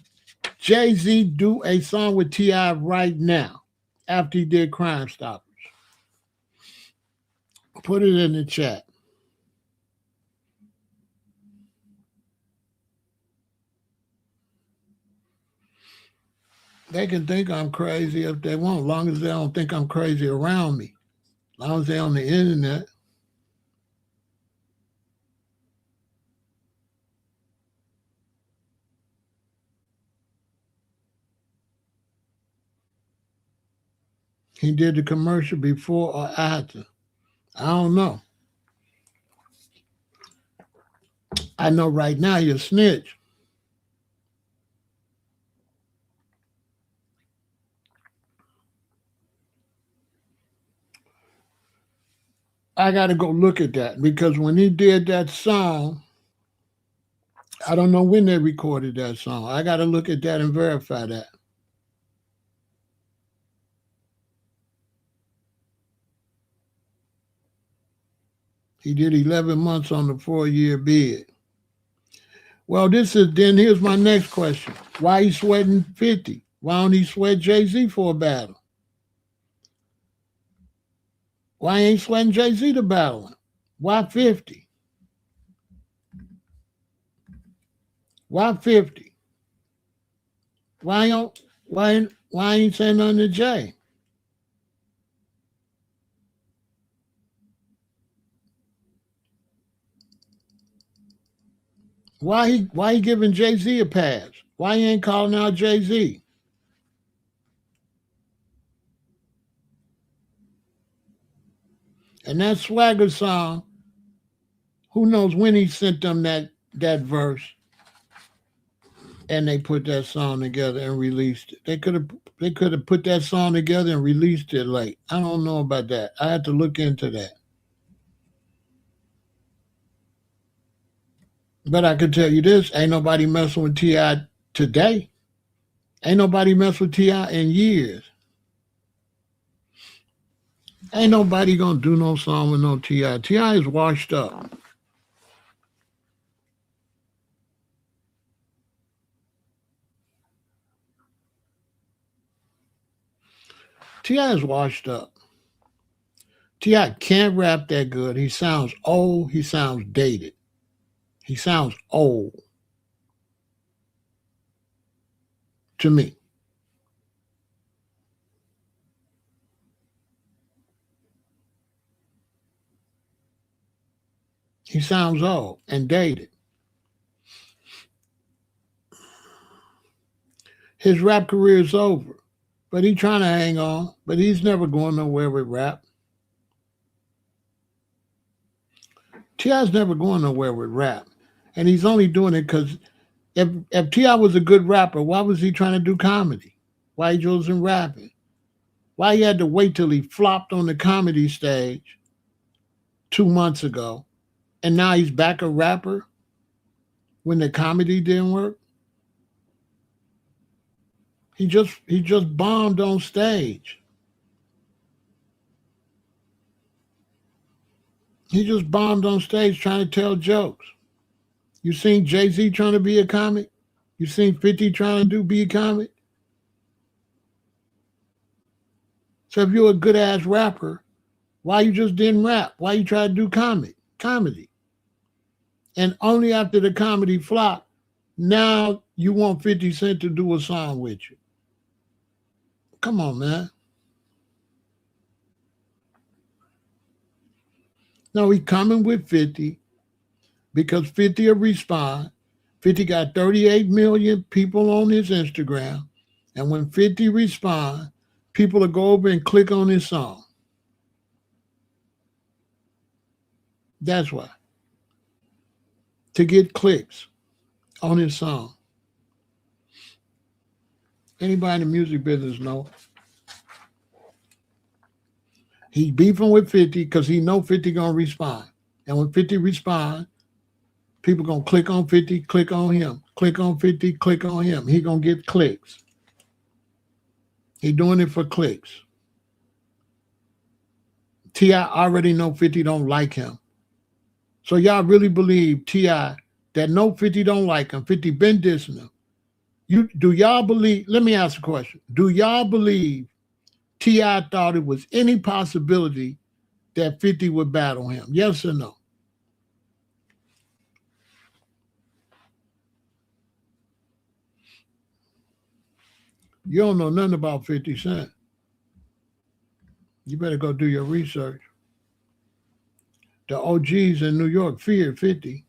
Jay-Z do a song with T.I. right now after he did Crime Stoppers? Put it in the chat. They can think I'm crazy if they want, as long as they don't think I'm crazy around me. As long as they're on the internet. He did the commercial before or after. I don't know. I know right now you're a snitch. I got to go look at that because when he did that song, I don't know when they recorded that song. I got to look at that and verify that. He did 11 months on the 4-year bid. Well, here's my next question. Why he sweating 50? Why don't he sweat Jay-Z for a battle? Why ain't sweating Jay-Z to battle him? Why 50? Why 50? Why ain't saying nothing to Jay? Why he giving Jay-Z a pass? Why he ain't calling out Jay-Z? And that Swagger song, who knows when he sent them that verse and they put that song together and released it. They could have put that song together and released it late. I don't know about that. I had to look into that. But I could tell you this, ain't nobody messing with T.I. today. Ain't nobody messed with T.I. in years. Ain't nobody gonna do no song with no T.I. T.I. is washed up. T.I. is washed up. T.I. can't rap that good. He sounds old. He sounds dated. He sounds old to me. He sounds old and dated. His rap career is over, but he's trying to hang on. But he's never going nowhere with rap. T.I.'s never going nowhere with rap, and he's only doing it because if T.I. was a good rapper, why was he trying to do comedy? Why he wasn't rapping? Why he had to wait till he flopped on the comedy stage 2 months ago, and now he's back a rapper when the comedy didn't work? He just bombed on stage. He just bombed on stage trying to tell jokes. You seen Jay-Z trying to be a comic? You seen 50 trying to be a comic? So if you're a good ass rapper, why you just didn't rap? Why you try to do comedy? And only after the comedy flop, now you want 50 Cent to do a song with you. Come on, man. No, he coming with 50 because 50 will respond. 50 got 38 million people on his Instagram. And when 50 respond, people will go over and click on his song. That's why. To get clicks on his song. Anybody in the music business know he beefing with 50 because he know 50 gonna respond. And when 50 respond, people gonna click on 50, click on him, click on 50, click on him. He gonna get clicks. He doing it for clicks. T.I. already know 50 don't like him. So y'all really believe T.I. that no 50 don't like him, 50 been dissing him. Do y'all believe, let me ask a question. Do y'all believe T.I. thought it was any possibility that 50 would battle him? Yes or no? You don't know nothing about 50 Cent. You better go do your research. The OGs in New York feared 50.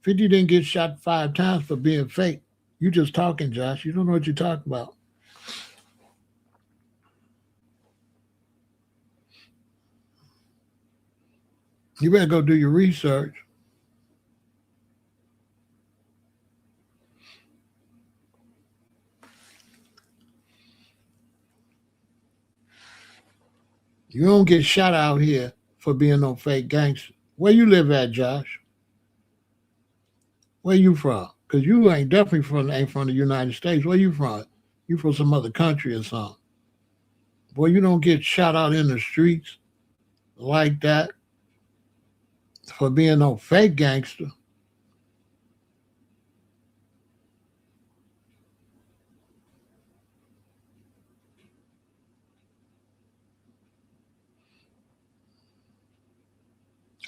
50 didn't get shot 5 times for being fake. You just talking, Josh. You don't know what you're talking about. You better go do your research. You don't get shot out here for being no fake gangster. Where you live at, Josh? Where you from? Because you ain't from the United States. Where you from? You from some other country or something. Boy, you don't get shot out in the streets like that for being no fake gangster.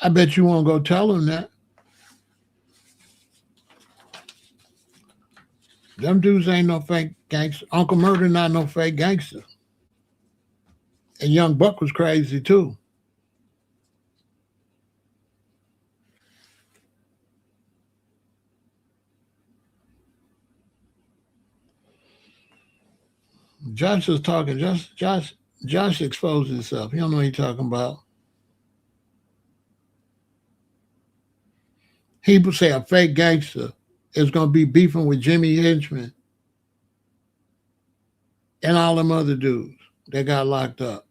I bet you won't go tell them that. Them dudes ain't no fake gangster. Uncle Murder not no fake gangster. And Young Buck was crazy too. Josh is talking. Josh exposed himself. He don't know what he's talking about. He would say a fake gangster is going to be beefing with Jimmy Henchman and all them other dudes that got locked up.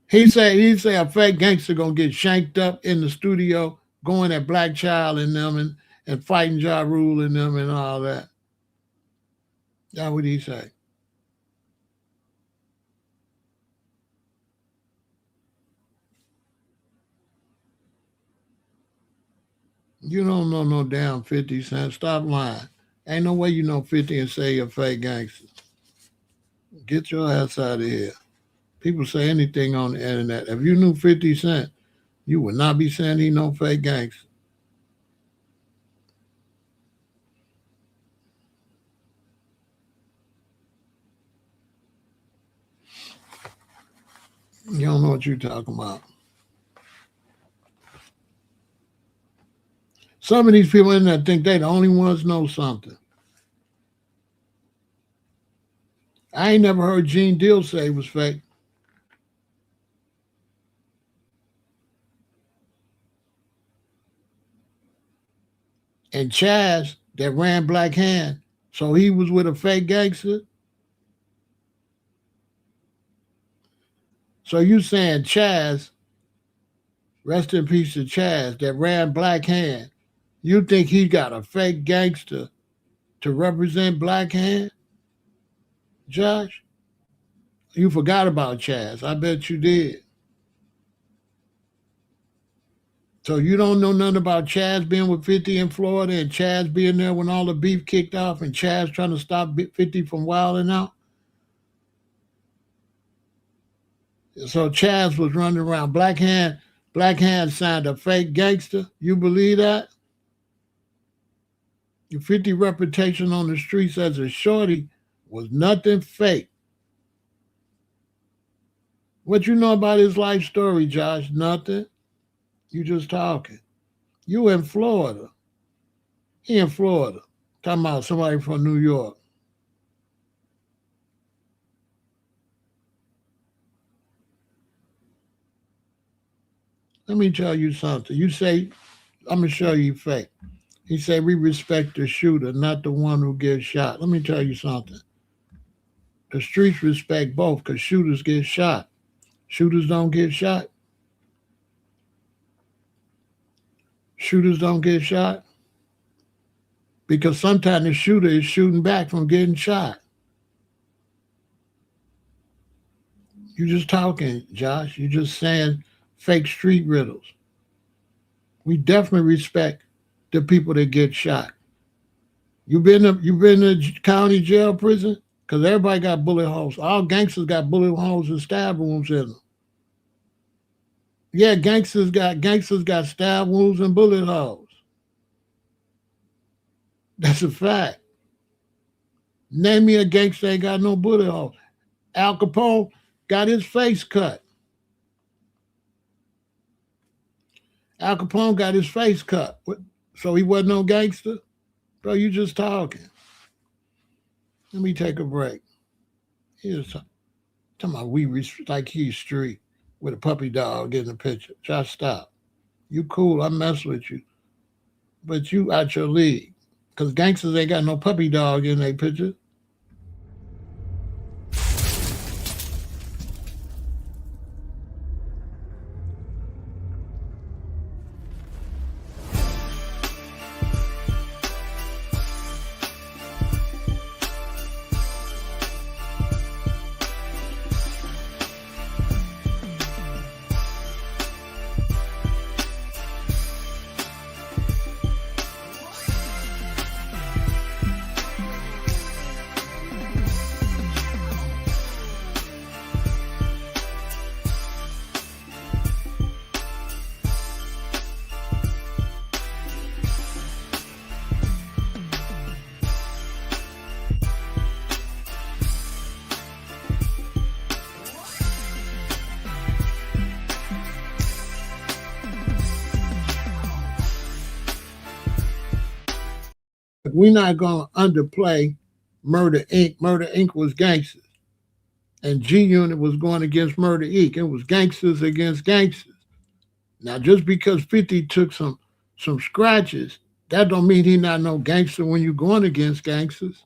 He say a fake gangster gonna get shanked up in the studio, going at Black Child and them and fighting Ja Rule and them and all that. That's what he say. You don't know no damn 50 Cent. Stop lying. Ain't no way you know 50 and say you're a fake gangster. Get your ass out of here. People say anything on the internet. If you knew 50 Cent, you would not be saying he no fake gangster. You don't know what you're talking about. Some of these people in there think they the only ones know something. I ain't never heard Gene Deal say it was fake. And Chaz, that ran Black Hand, so he was with a fake gangster? So you saying Chaz, rest in peace to Chaz, that ran Black Hand, you think he got a fake gangster to represent Black Hand? Josh? You forgot about Chaz. I bet you did. So you don't know nothing about Chaz being with 50 in Florida and Chaz being there when all the beef kicked off and Chaz trying to stop 50 from wilding out? So Chaz was running around. Black Hand signed a fake gangster. You believe that? Your 50 reputation on the streets as a shorty was nothing fake. What you know about his life story, Josh? Nothing. You just talking. You in Florida. He in Florida. Talking about somebody from New York. Let me tell you something. You say, I'm going to show you fake. He said, we respect the shooter, not the one who gets shot. Let me tell you something. The streets respect both because shooters get shot. Shooters don't get shot. Shooters don't get shot because sometimes the shooter is shooting back from getting shot. You just talking, Josh. You just saying fake street riddles. We definitely respect the people that get shot. You been to county jail, prison? Because everybody got bullet holes. All gangsters got bullet holes and stab wounds in them. Yeah, gangsters got stab wounds and bullet holes. That's a fact. Name me a gangster ain't got no bullet holes. Al Capone got his face cut. Al Capone got his face cut. So he wasn't no gangster? Bro, you just talking. Let me take a break. Here's talking about like he's street with a puppy dog in the picture. Just stop. You cool, I mess with you. But you out your league. Because gangsters ain't got no puppy dog in their picture. We're not going to underplay Murder Inc. Murder Inc. was gangsters, and G Unit was going against Murder Inc. It was gangsters against gangsters. Now, just because 50 took some scratches, that don't mean he not no gangster when you going against gangsters.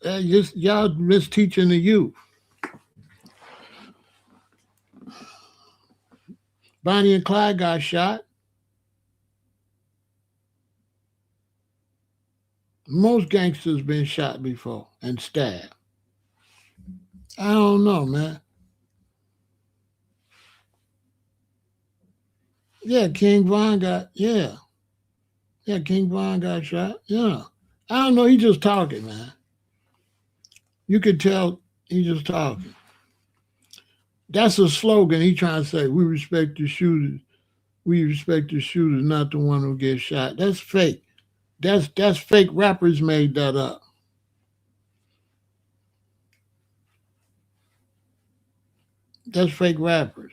Just y'all misteaching the youth. Bonnie and Clyde got shot. Most gangsters been shot before and stabbed. I don't know, man. Yeah, King Von got King Von got shot. Yeah. I don't know, he just talking, man. You could tell he just talking. That's a slogan he trying to say. We respect the shooters. We respect the shooters, not the one who gets shot. That's fake. That's fake. Rappers made that up. That's fake rappers.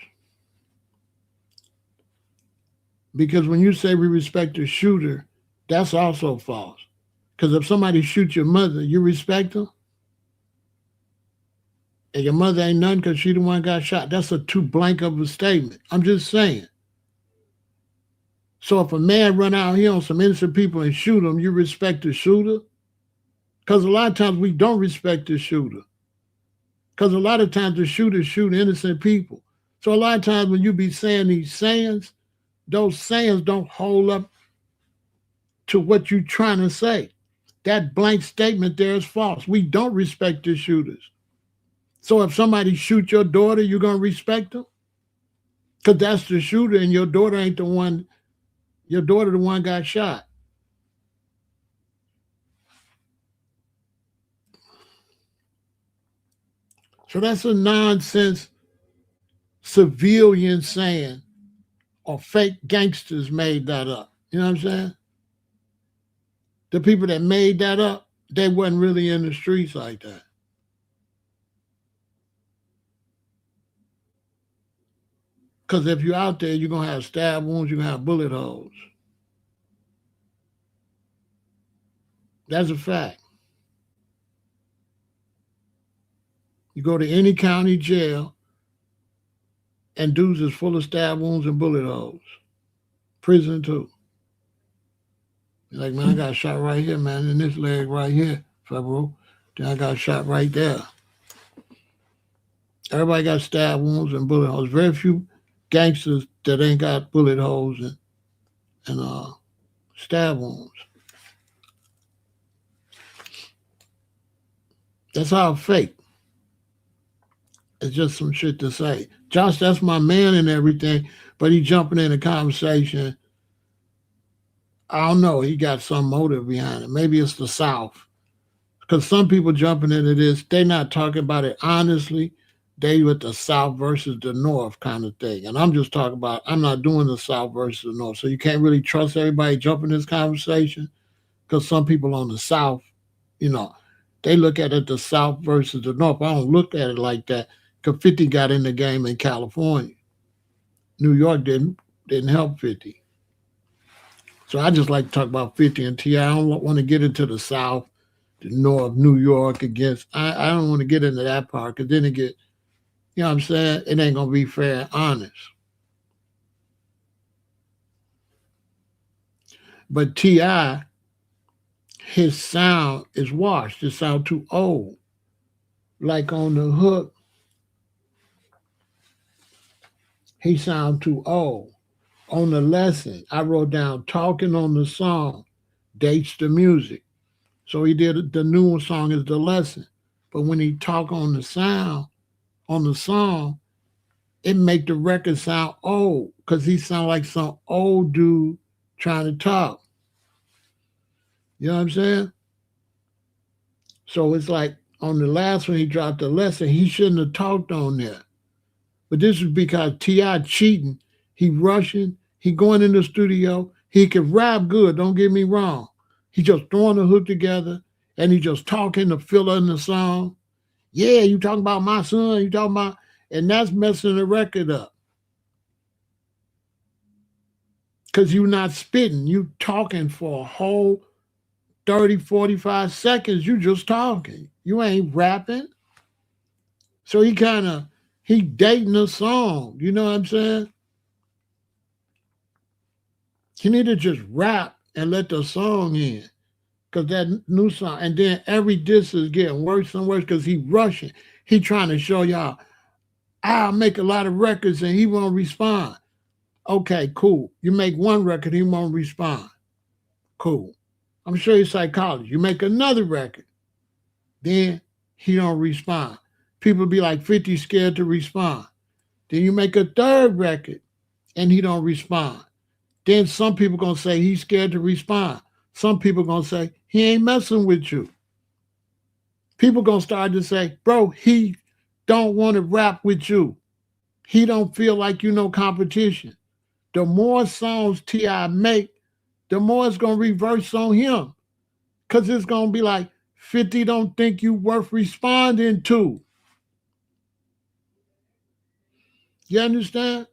Because when you say we respect the shooter, that's also false. Because if somebody shoots your mother, you respect them? And your mother ain't none because she the one got shot. That's a too blank of a statement. I'm just saying. So if a man run out here on some innocent people and shoot them, you respect the shooter? Because a lot of times we don't respect the shooter. Because a lot of times the shooters shoot innocent people. So a lot of times when you be saying these sayings, those sayings don't hold up to what you're trying to say. That blank statement there is false. We don't respect the shooters. So if somebody shoots your daughter, you're going to respect them? Because that's the shooter and your daughter ain't the one, your daughter the one got shot. So that's a nonsense civilian saying, or fake gangsters made that up. You know what I'm saying? The people that made that up, they wasn't really in the streets like that. Because if you're out there, you're going to have stab wounds, you're going to have bullet holes. That's a fact. You go to any county jail, and dudes is full of stab wounds and bullet holes. Prison, too. You're like, man, I got shot right here, man, in this leg right here, Pharaoh. Then I got shot right there. Everybody got stab wounds and bullet holes. Very few gangsters that ain't got bullet holes and stab wounds. That's all fake. It's just some shit to say. Josh, that's my man and everything, but he jumping in the conversation. I don't know. He got some motive behind it. Maybe it's the South. Because some people jumping into this, they not talking about it honestly. They with the South versus the North kind of thing. And I'm just talking about, I'm not doing the South versus the North. So you can't really trust everybody jumping this conversation because some people on the South, you know, they look at it the South versus the North. I don't look at it like that because 50 got in the game in California. New York didn't help 50. So I just like to talk about 50 and T. I don't want to get into the South, the North, New York against. I don't want to get into that part because then it get, you know what I'm saying? It ain't gonna be fair and honest. But T.I., his sound is washed. It sound too old. Like on the hook, he sound too old. On the lesson, I wrote down talking on the song, dates the music. So he did the new song is the lesson. But when he talk on the sound, on the song, it make the record sound old because he sound like some old dude trying to talk. You know what I'm saying? So it's like on the last one he dropped the lesson, he shouldn't have talked on there. But this is because T.I. cheating. He rushing. He going in the studio. He can rap good, don't get me wrong. He just throwing the hook together and he just talking the filler in the song. Yeah, you talking about my son, you talking about, and that's messing the record up. Because you're not spitting, you talking for a whole 30, 45 seconds, you just talking. You ain't rapping. So he dating a song. You know what I'm saying? You need to just rap and let the song in. Because that new song, and then every diss is getting worse and worse because he rushing. He trying to show y'all, I'll make a lot of records and he won't respond. Okay, cool. You make one record, he won't respond. Cool. I'm sure you're psychologist. You make another record, then he don't respond. People be like 50 scared to respond. Then you make a third record and he don't respond. Then some people gonna say he's scared to respond. Some people gonna say he ain't messing with you. People gonna start to say, bro, he don't want to rap with you. He don't feel like you know competition. The more songs T.I. make, the more it's gonna reverse on him. Cause it's gonna be like 50 don't think you worth responding to. You understand?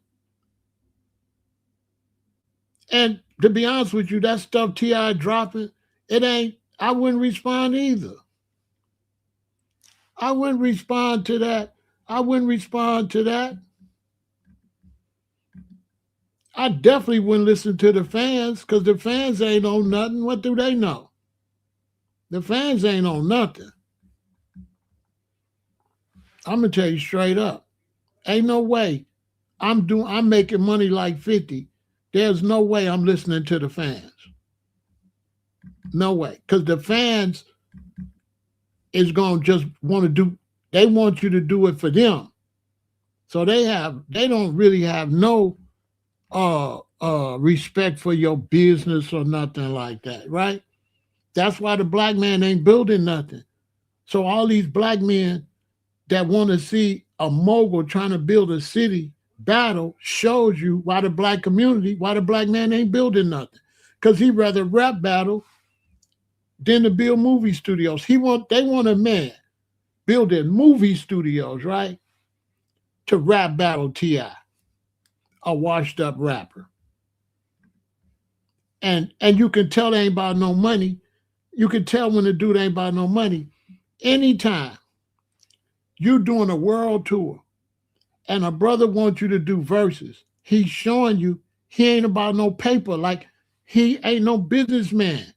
And to be honest with you, that stuff T.I. dropping, I wouldn't respond either. I wouldn't respond to that. I wouldn't respond to that. I definitely wouldn't listen to the fans because the fans ain't on nothing. What do they know? The fans ain't on nothing. I'm gonna tell you straight up. Ain't no way I'm making money like 50. There's no way I'm listening to the fans. No way. Because the fans is gonna just want to do, they want you to do it for them. So they don't really have no respect for your business or nothing like that, right? That's why the black man ain't building nothing. So all these black men that want to see a mogul trying to build a city battle shows you why the black man ain't building nothing. Because he'd rather rap battle than to build movie studios. They want a man building movie studios, right? To rap battle T.I., a washed up rapper. And you can tell they ain't about no money. You can tell when the dude ain't about no money. Anytime you're doing a world tour and a brother wants you to do verses, he's showing you he ain't about no paper. Like, he ain't no businessman.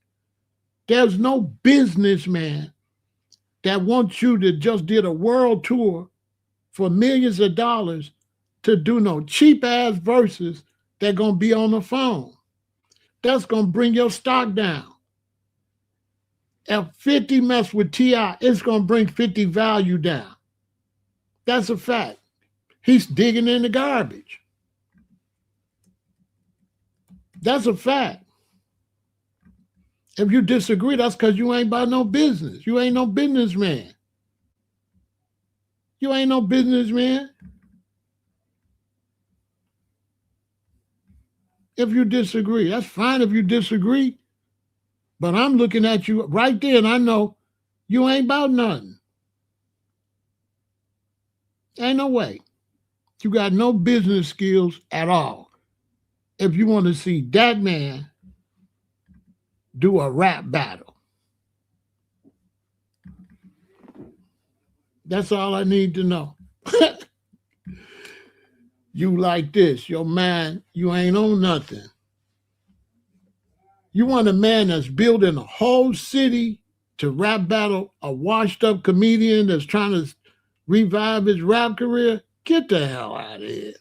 There's no businessman that wants you to just did a world tour for millions of dollars to do no cheap ass verses that gonna be on the phone. That's gonna bring your stock down. If 50 mess with T.I., it's gonna bring 50 value down. That's a fact. He's digging in the garbage. That's a fact. If you disagree, that's because you ain't about no business. You ain't no businessman. You ain't no businessman. If you disagree, that's fine if you disagree. But I'm looking at you right there and I know you ain't about nothing. Ain't no way. You got no business skills at all. If you want to see that man do a rap battle. That's all I need to know. You like this, your man, you ain't on nothing. You want a man that's building a whole city to rap battle a washed up comedian that's trying to revive his rap career? Get the hell out of here.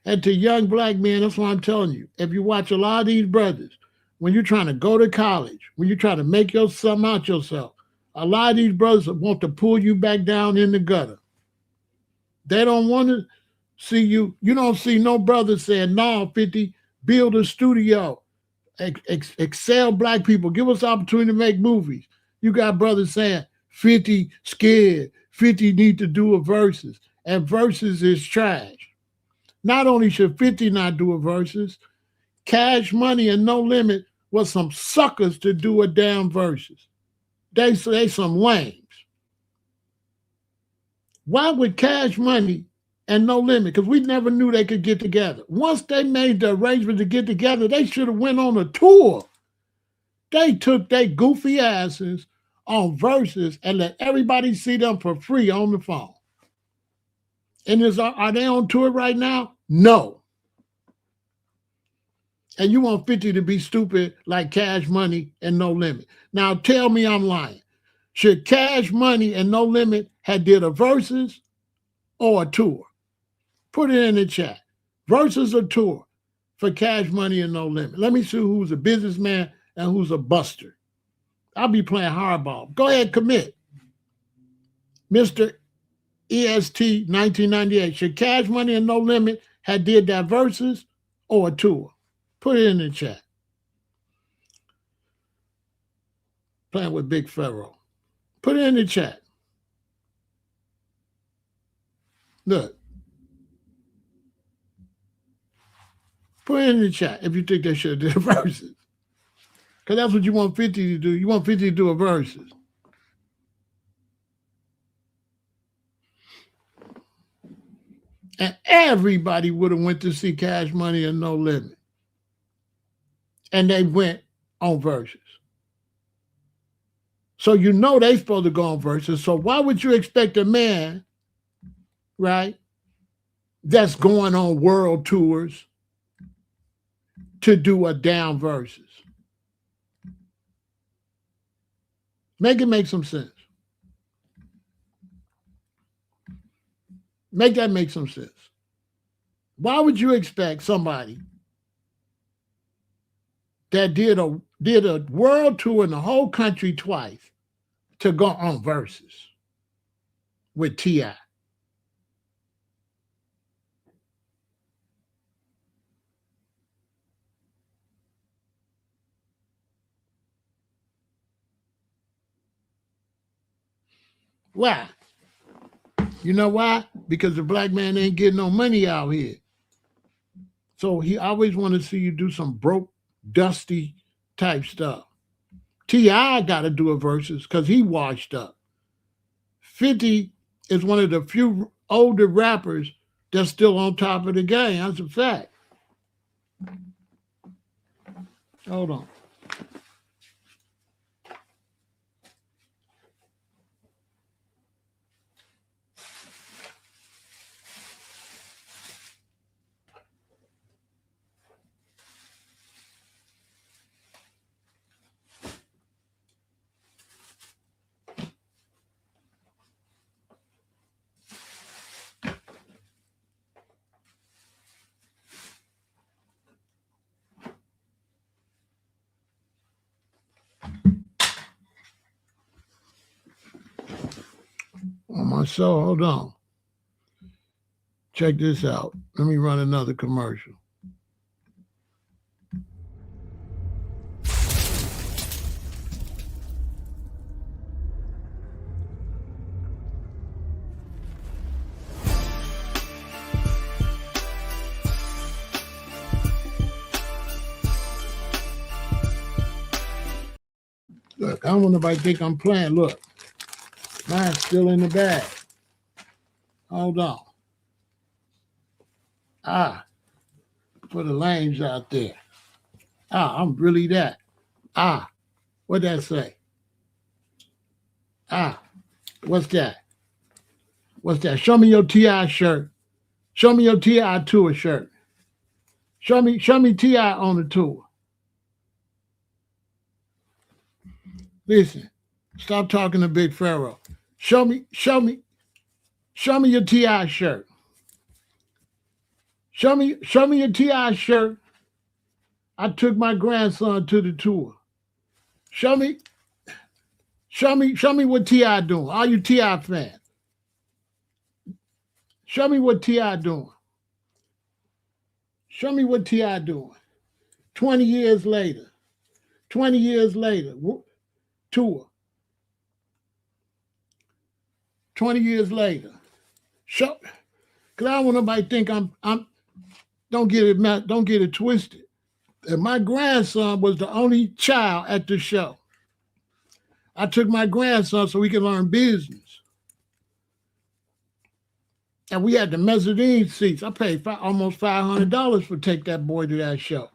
And to young black men, that's what I'm telling you. If you watch a lot of these brothers, when you're trying to go to college, when you're trying to make something out yourself, a lot of these brothers want to pull you back down in the gutter. They don't want to see you. You don't see no brother saying, no, 50, build a studio, excel black people, give us opportunity to make movies. You got brothers saying, 50 scared, 50 need to do a verses, and verses is trash. Not only should 50 not do a verses, Cash Money and No Limit was some suckers to do a damn verses. They some lames. Why would Cash Money and No Limit? Because we never knew they could get together. Once they made the arrangement to get together, they should have went on a tour. They took their goofy asses on Versus and let everybody see them for free on the phone. And are they on tour right now? No. And you want 50 to be stupid like Cash Money and No Limit. Now tell me I'm lying. Should Cash Money and No Limit have did a Versus or a tour? Put it in the chat. Versus or tour for Cash Money and No Limit. Let me see who's a businessman and who's a buster. I'll be playing hardball. Go ahead, commit. Mr. EST 1998. Should Cash Money and No Limit have did that Versus or a tour? Put it in the chat. Playing with Big Pharaoh. Put it in the chat. Look. Put it in the chat if you think they should have did a Versus. Because that's what you want 50 to do. You want 50 to do a Versus. And everybody would have went to see Cash Money and No Limit. And they went on Versus. So you know they supposed to go on Versus. So why would you expect a man, right, that's going on world tours to do a down Versus? Make it make some sense. Make that make some sense. Why would you expect somebody that did a world tour in the whole country twice to go on Versus with T.I.? Why? You know why? Because the black man ain't getting no money out here. So he always want to see you do some broke, dusty type stuff. T.I. got to do a Versus because he washed up. 50 is one of the few older rappers that's still on top of the game. That's a fact. Hold on. On my show, hold on. Check this out. Let me run another commercial. Look, I don't want nobody to think I'm playing. Look, mine's still in the bag. Hold on. For the lames out there. I'm really that. What'd that say? What's that? What's that? Show me your T.I. shirt. Show me your T.I. tour shirt. Show me T.I. on the tour. Listen, stop talking to Big Pharaoh. Show me your T.I. shirt. Show me your T.I. shirt. I took my grandson to the tour. Show me what T.I. doing. All you T.I. fans. Show me what T.I. doing. Show me what T.I. doing. 20 years later. Tour. 20 years later. Show, because I don't want nobody to think I'm don't get it twisted. And my grandson was the only child at the show. I took my grandson so we could learn business. And we had the mezzanine seats. I paid almost $500 for take that boy to that show.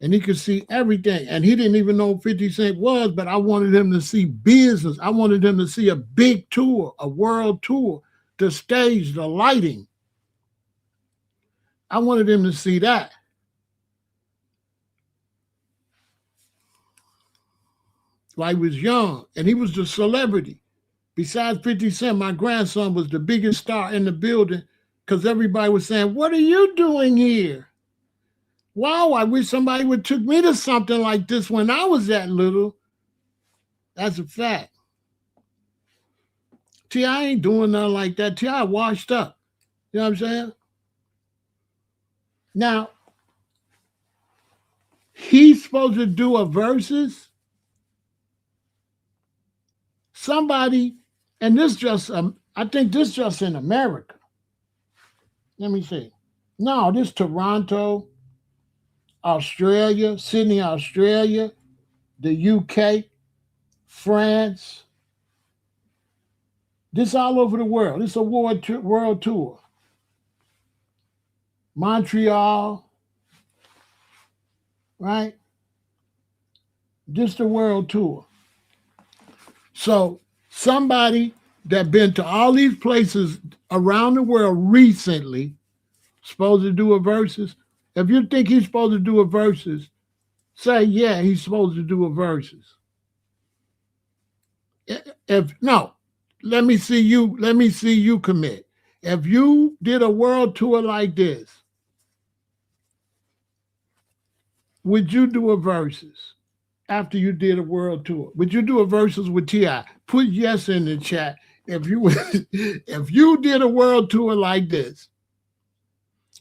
and he could see everything. And he didn't even know 50 Cent was, but I wanted him to see business. I wanted him to see a big tour, a world tour, the stage, the lighting. I wanted him to see that. While he was young, and he was the celebrity. Besides 50 Cent, my grandson was the biggest star in the building because everybody was saying, "What are you doing here? Wow, I wish somebody would took me to something like this when I was that little." That's a fact. T.I. ain't doing nothing like that. T.I. washed up. You know what I'm saying? Now, he's supposed to do a versus. Somebody, and this just, I think this just in America. Let me see. No, this Toronto, Australia, Sydney, Australia, the UK, France. This all over the world. It's a world tour. Montreal, right? Just a world tour. So somebody that been to all these places around the world recently supposed to do a versus. If you think he's supposed to do a versus, say yeah, he's supposed to do a versus. If no, let me see you commit. If you did a world tour like this, would you do a versus after you did a world tour? Would you do a versus with T.I.? Put yes in the chat. If you did a world tour like this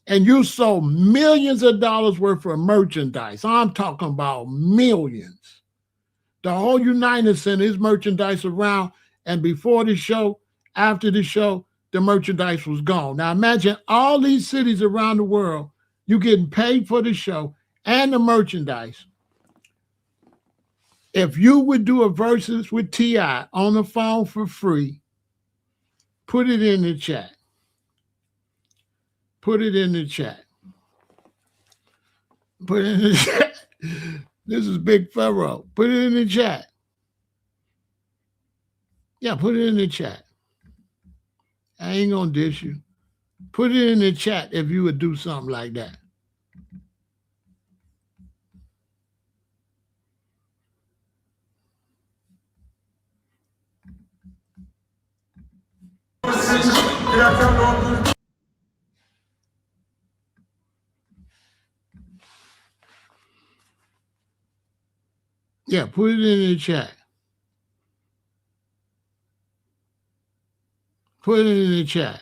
and you sold millions of dollars worth of merchandise, I'm talking about millions. The whole United Center is merchandise around, and before the show, after the show, the merchandise was gone. Now imagine all these cities around the world, you getting paid for the show and the merchandise. If you would do a versus with T.I. on the phone for free, put it in the chat. Put it in the chat. Put it in the chat. This is Big Pharaoh. Put it in the chat. Yeah, put it in the chat. I ain't gonna dish you. Put it in the chat if you would do something like that. Yeah, put it in the chat. Put it in the chat.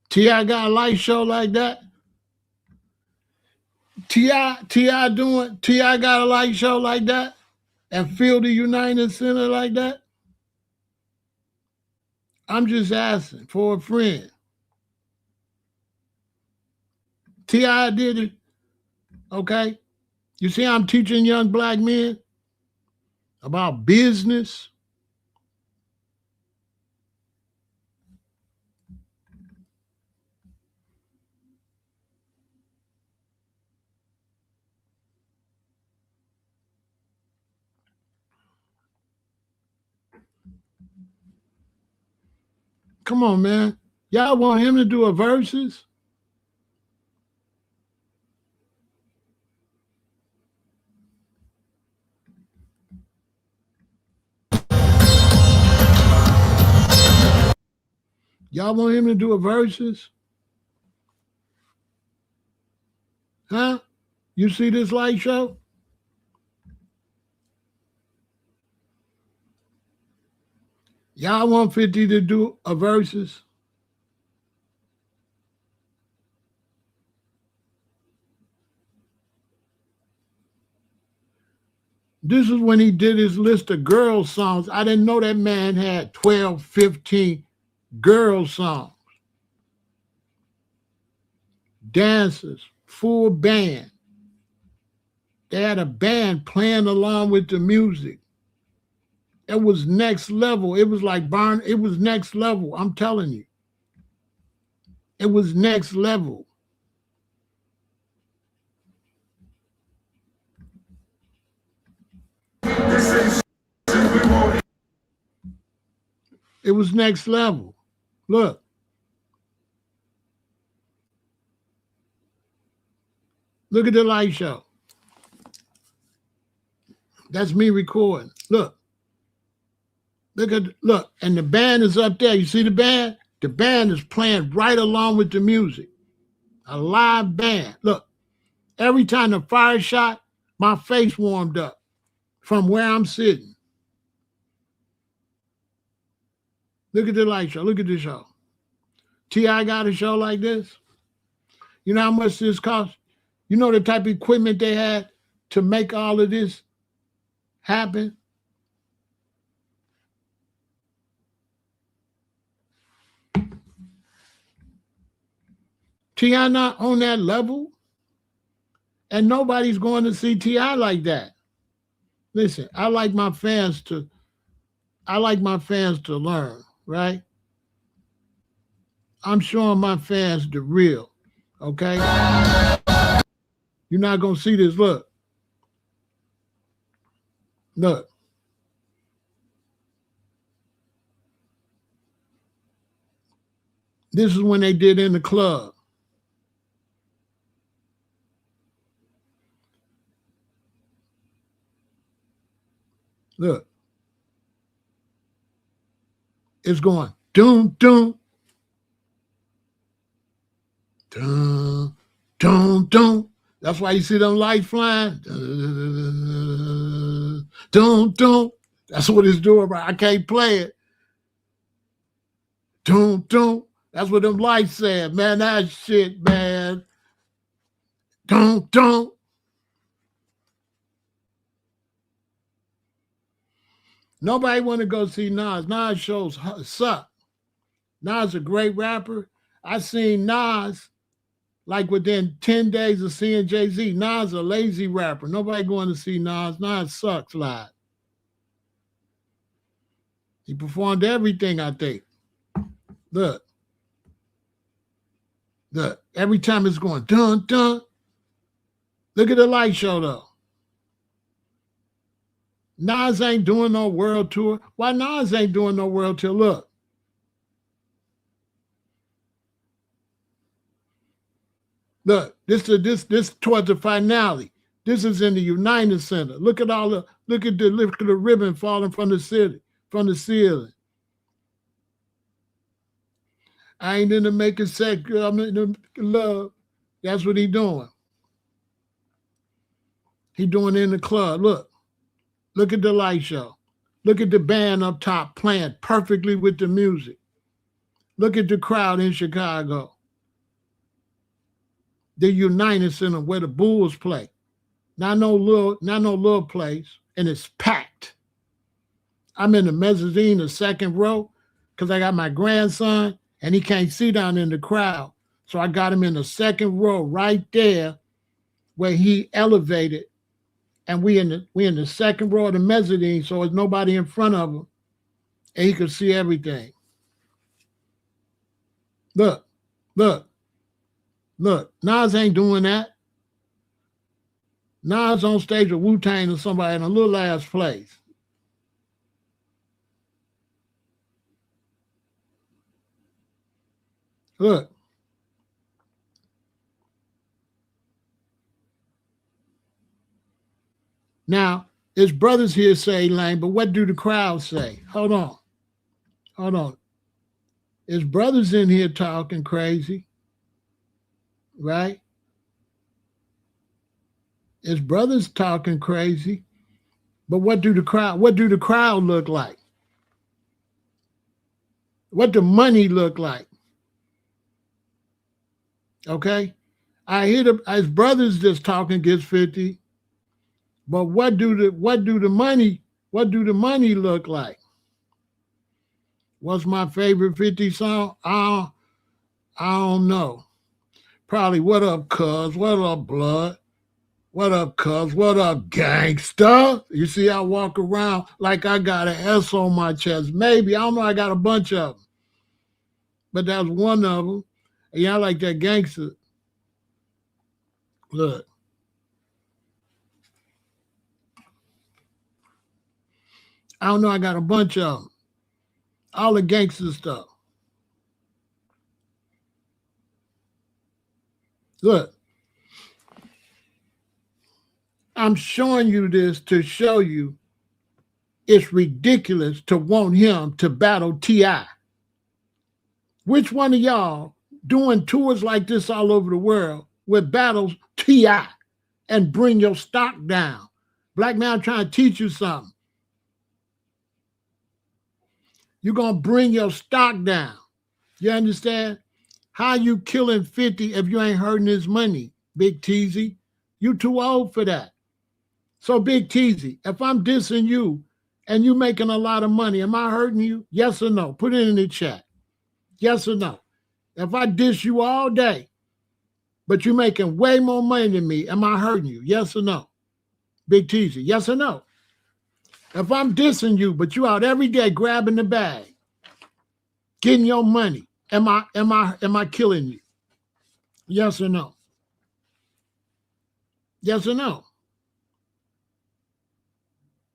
T.I. got a light show like that? T.I. got a light show like that? And Field the United Center like that? I'm just asking for a friend. T.I. did it. Okay? You see, I'm teaching young black men about business. Come on, man. Y'all want him to do a versus? Y'all want him to do a versus? Huh? You see this light show? Y'all want 50 to do a versus? This is when he did his list of girl songs. I didn't know that man had 12, 15 girl songs, dancers, full band. They had a band playing along with the music. It was next level. It was like Barn. It was next level. I'm telling you. It was next level. It was next level. Look. Look at the light show. That's me recording. Look. Look. And the band is up there. You see the band? The band is playing right along with the music. A live band. Look. Every time the fire shot, my face warmed up from where I'm sitting. Look at the light show. Look at the show. T.I. got a show like this. You know how much this cost? You know the type of equipment they had to make all of this happen? T.I. not on that level, and nobody's going to see T.I. like that. Listen, I like my fans to learn, right? I'm showing my fans the real, okay? You're not going to see this. Look. Look. This is when they did In the Club. Look. It's going doom, doom. Dun, dun, dun. That's why you see them lights flying. Dun, dun, dun. That's what it's doing, bro. I can't play it. Dun, dun. That's what them lights said, man. That shit, man. Dun, dun. Nobody want to go see Nas. Nas shows suck. Nas a great rapper. I seen Nas like within 10 days of seeing Jay-Z. Nas a lazy rapper. Nobody going to see Nas. Nas sucks live. He performed everything, I think. Look. Look. Every time it's going dun, dun. Look at the light show, though. Nas ain't doing no world tour. Why Nas ain't doing no world tour? Look. Look, this towards the finale. This is in the United Center. Look at the ribbon falling from the ceiling. I ain't into making sex, I'm into love. That's what he doing. He doing it in the club. Look at the light show. Look at the band up top playing perfectly with the music. Look at the crowd in Chicago. The United Center where the Bulls play. Not no little place, and it's packed. I'm in the mezzanine, the second row, because I got my grandson, and he can't see down in the crowd. So I got him in the second row right there where he elevated, and we in the second row of the mezzanine, so there's nobody in front of him, and he could see everything. Look. Nas ain't doing that. Nas on stage with Wu-Tang or somebody in a little ass place. Look. Now, his brothers here say lame, but what do the crowd say? Hold on. His brothers in here talking crazy, right? His brothers talking crazy, but what do the crowd look like? What the money look like? Okay, I hear his brothers just talking gets 50, but what do the money look like? What's my favorite 50 song? I don't know. Probably What Up, Cuz? What Up, Blood? What up, cuz? What up, gangsta? You see, I walk around like I got an S on my chest. Maybe. I don't know. I got a bunch of them. But that's one of them. Yeah, I like that gangster. Look. I don't know. I got a bunch of them. All the gangster stuff. Look. I'm showing you this to show you it's ridiculous to want him to battle T.I. Which one of y'all doing tours like this all over the world with battles T.I. and bring your stock down? Black man, I'm trying to teach you something. You're going to bring your stock down. You understand? How you killing 50 if you ain't hurting his money, Big Teasy? You too old for that. So, Big Teasy, if I'm dissing you and you making a lot of money, am I hurting you? Yes or no? Put it in the chat. Yes or no? If I diss you all day, but you're making way more money than me, am I hurting you? Yes or no? Big Teasy, yes or no? If I'm dissing you, but you out every day grabbing the bag, getting your money, am I killing you? Yes or no? Yes or no?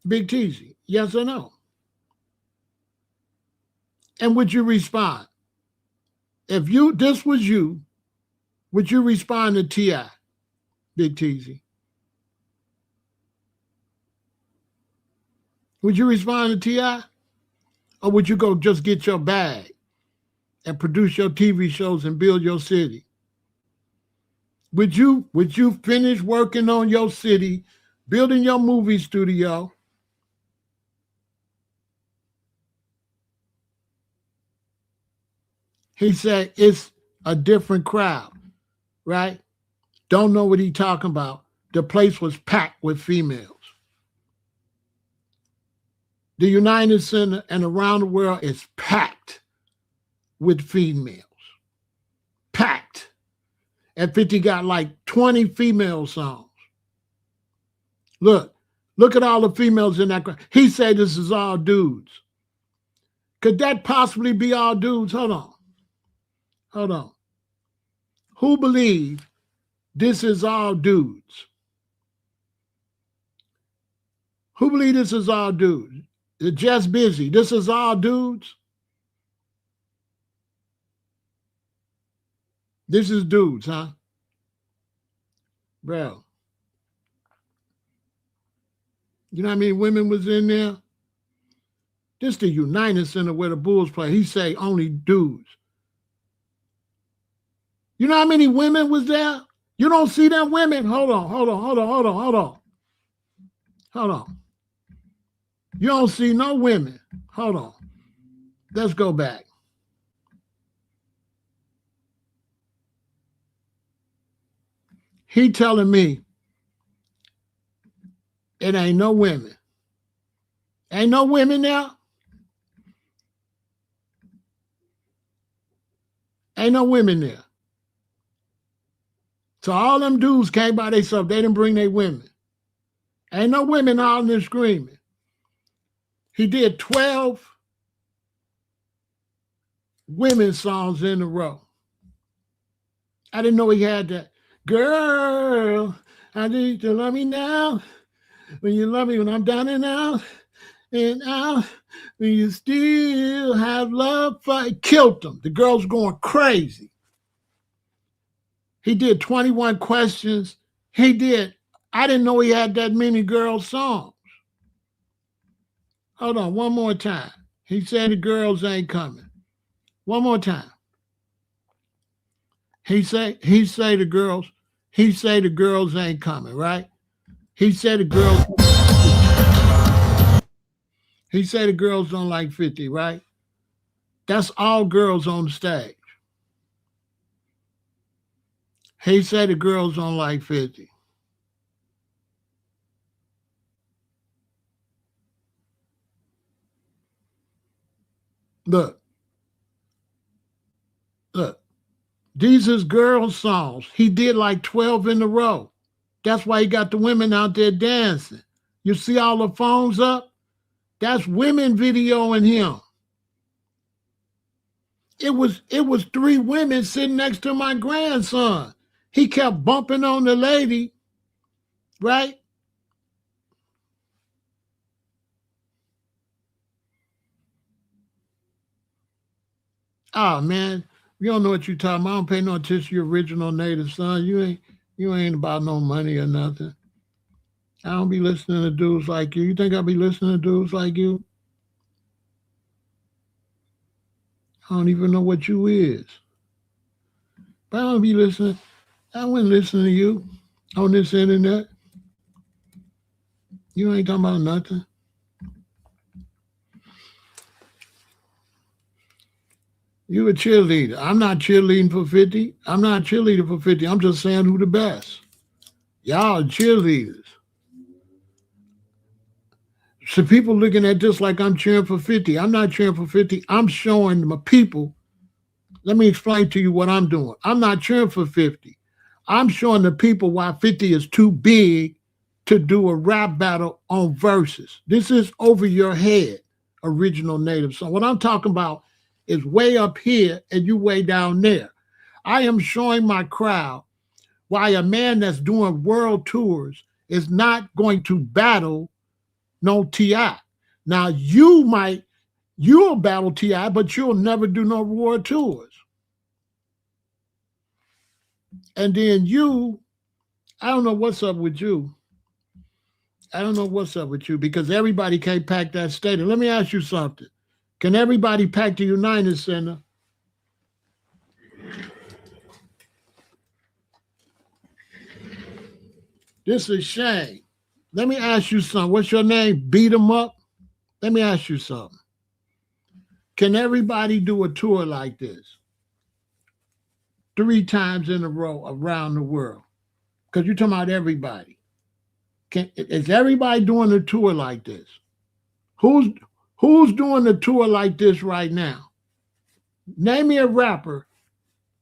Big Teasy, yes or no? And would you respond? If this was you, would you respond to T.I., Big Teasy? Would you respond to T.I.? Or would you go just get your bag and produce your TV shows and build your city? Would you finish working on your city, building your movie studio? He said it's a different crowd, right? Don't know what he talking about. The place was packed with females. The United Center and around the world is packed with females. Packed. And 50 got like 20 female songs. Look at all the females in that crowd. He said this is all dudes. Could that possibly be all dudes? Hold on. Who believe this is all dudes? Who believe this is all dudes? They're just busy. This is all dudes? This is dudes, huh? Bro. You know how many women was in there? This the United Center where the Bulls play. He say only dudes. You know how many women was there? You don't see them women? Hold on. You don't see no women. Hold on. Let's go back. He telling me it ain't no women. Ain't no women there? Ain't no women there. So all them dudes came by themselves. They didn't bring their women. Ain't no women out there screaming. He did 12 women's songs in a row. I didn't know he had that. Girl, I need you to love me now. When you love me when I'm down and out. And out. When you still have love for it. Killed them. The girls going crazy. He did 21 questions. I didn't know he had that many girl songs. Hold on, one more time. He said the girls ain't coming. One more time. He say the girls ain't coming, right? He said the girls don't like 50, right? That's all girls on the stage. He said the girls don't like 50. Look, Look, these is girl songs. He did like 12 in a row. That's why he got the women out there dancing. You see all the phones up? That's women videoing him. It was three women sitting next to my grandson. He kept bumping on the lady, right? Oh man, you don't know what you're talking about. I don't pay no attention to your original native son. You ain't about no money or nothing. I don't be listening to dudes like you. You think I'll be listening to dudes like you? I don't even know what you is. But I don't be listening. I wouldn't listen to you on this internet. You ain't talking about nothing. You a cheerleader. I'm not cheerleading for 50. I'm not cheerleading for 50. I'm just saying who the best. Y'all are cheerleaders. So people looking at this like I'm cheering for 50. I'm not cheering for 50. I'm showing my people. Let me explain to you what I'm doing. I'm not cheering for 50. I'm showing the people why 50 is too big to do a rap battle on verses. This is over your head, original native song. What I'm talking about is way up here and you way down there. I am showing my crowd why a man that's doing world tours is not going to battle no T.I. Now you'll battle T.I., but you'll never do no world tours. And then I don't know what's up with you. I don't know what's up with you because everybody can't pack that stadium. Let me ask you something. Can everybody pack the United Center? This is shame. Let me ask you something. What's your name? Beat 'em up? Let me ask you something. Can everybody do a tour like this 3 times in a row around the world? Because you're talking about everybody. Is everybody doing a tour like this? Who's doing a tour like this right now? Name me a rapper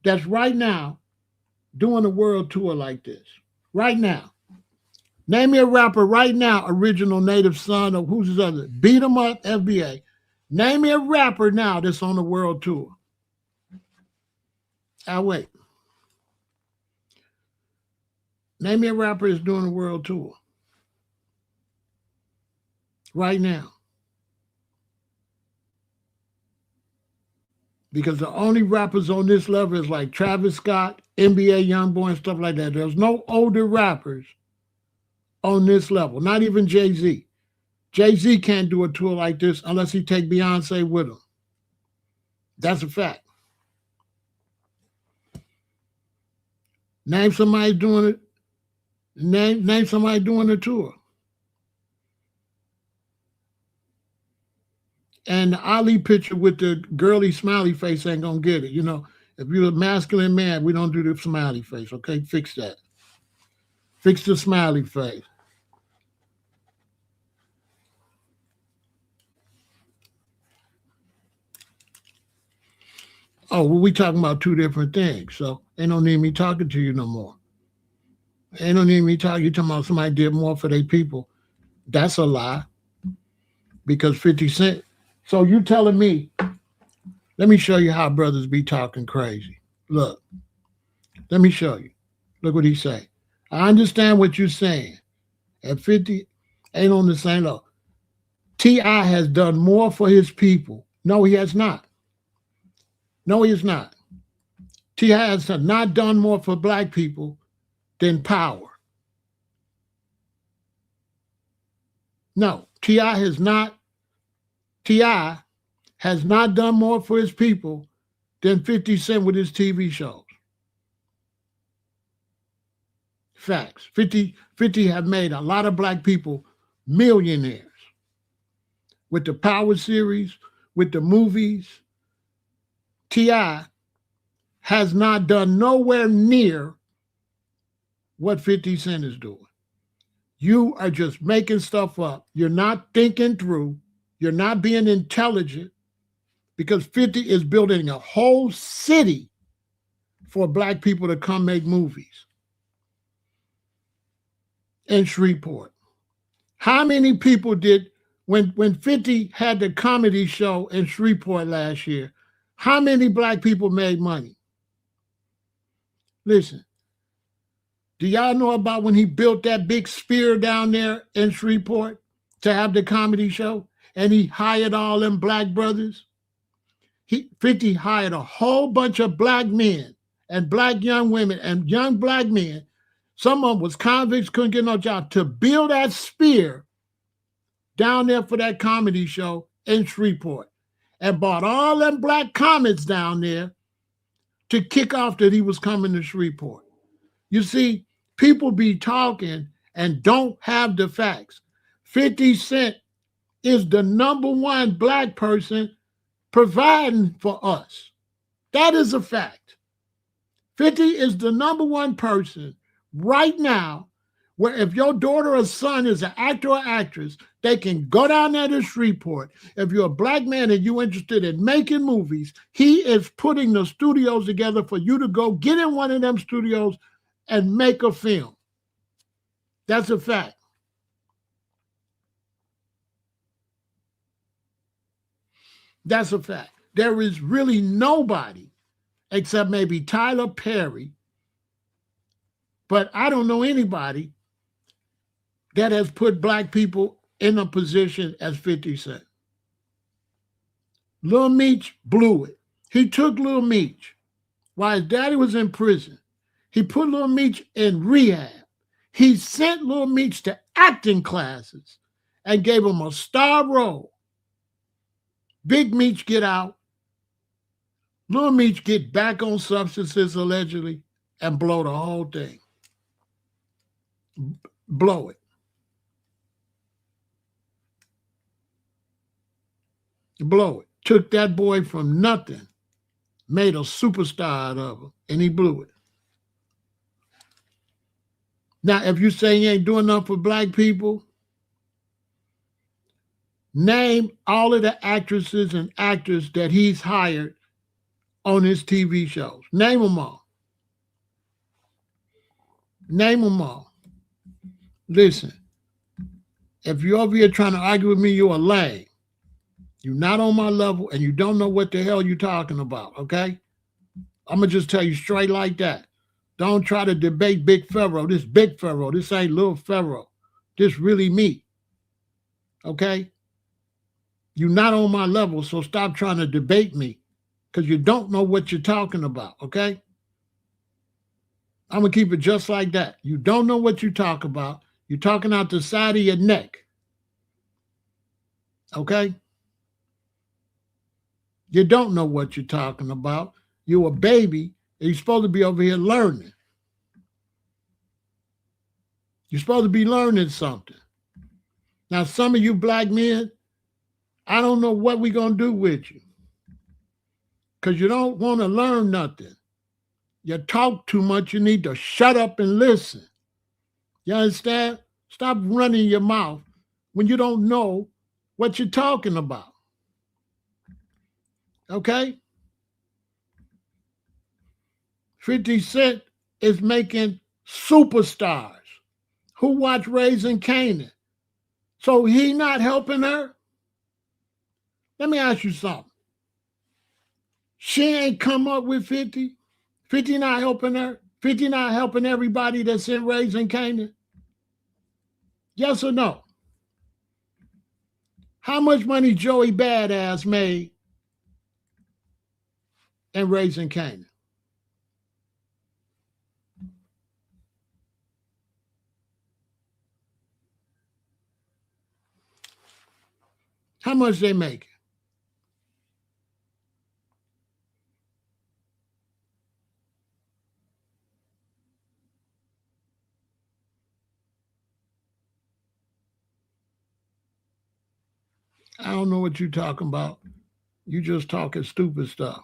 that's right now doing a world tour like this. Right now. Name me a rapper right now, original native son of who's his other? Beat 'em up, FBA. Name me a rapper now that's on a world tour. I'll wait. Name me a rapper that's doing a world tour. Right now. Because the only rappers on this level is like Travis Scott, NBA Youngboy, and stuff like that. There's no older rappers on this level, not even Jay-Z. Jay-Z can't do a tour like this unless he take Beyonce with him. That's a fact. Name somebody doing it. Name somebody doing a tour. And the Ali picture with the girly smiley face ain't gonna get it. You know, if you're a masculine man, we don't do the smiley face. Okay, fix that. Fix the smiley face. Oh, well, we talking about two different things. So ain't no need me talking to you no more. Ain't no need me talking. You talking about somebody did more for their people. That's a lie. Because 50 Cent. So you telling me, let me show you how brothers be talking crazy. Look, let me show you. Look what he say. I understand what you're saying. At 50, ain't on the same level. T.I. has done more for his people. No, he has not. No, he has not. T.I. has not done more for black people than Power. No, T.I. has not. T.I. has not done more for his people than 50 Cent with his TV shows. Facts. 50 have made a lot of black people millionaires with the Power series, with the movies. T.I. has not done nowhere near what 50 Cent is doing. You are just making stuff up. You're not thinking through. You're not being intelligent because 50 is building a whole city for black people to come make movies in Shreveport? How many people did, when 50 had the comedy show in Shreveport last year, how many black people made money? Listen, do y'all know about when he built that big sphere down there in Shreveport to have the comedy show? And he hired all them black brothers? 50 hired a whole bunch of black men and black young women and young black men. Some of them was convicts, couldn't get no job, to build that sphere down there for that comedy show in Shreveport, and bought all them black comics down there to kick off that he was coming to Shreveport. You see, people be talking and don't have the facts. 50 Cent is the number one black person providing for us. That is a fact. 50 is the number one person right now where if your daughter or son is an actor or actress, they can go down there to Shreveport. If you're a black man and you're interested in making movies, he is putting the studios together for you to go get in one of them studios and make a film. That's a fact. That's a fact. There is really nobody except maybe Tyler Perry, but I don't know anybody that has put black people in a position as 50 Cent. Lil Meech blew it. He took Lil Meech while his daddy was in prison. He put Lil Meech in rehab. He sent Lil Meech to acting classes and gave him a star role. Big Meech get out. Lil Meech get back on substances allegedly and blow the whole thing. Blow it. Blow it. Took that boy from nothing, made a superstar out of him, and he blew it. Now, if you say he ain't doing enough for black people, name all of the actresses and actors that he's hired on his TV shows. Name them all. Name them all. Listen, if you're over here trying to argue with me, you're a lame. You're not on my level and you don't know what the hell you're talking about, okay? I'm going to just tell you straight like that. Don't try to debate Big Pharaoh. This Big Pharaoh. This ain't Little Pharaoh. This really me, okay? You're not on my level, so stop trying to debate me because you don't know what you're talking about, okay? I'm going to keep it just like that. You don't know what you talk about. You're talking out the side of your neck, okay? You don't know what you're talking about. You're a baby, and you're supposed to be over here learning. You're supposed to be learning something. Now, some of you black men, I don't know what we're going to do with you because you don't want to learn nothing. You talk too much. You need to shut up and listen. You understand? Stop running your mouth when you don't know what you're talking about. Okay? 50 Cent is making superstars who watch Raising Canaan. So he not helping her? Let me ask you something. She ain't come up with 50? 50 not helping her? 50 not helping everybody that's in Raising Canaan? Yes or no? How much money Joey Badass made in Raising Canaan? How much they make? I don't know what you're talking about. You just talking stupid stuff.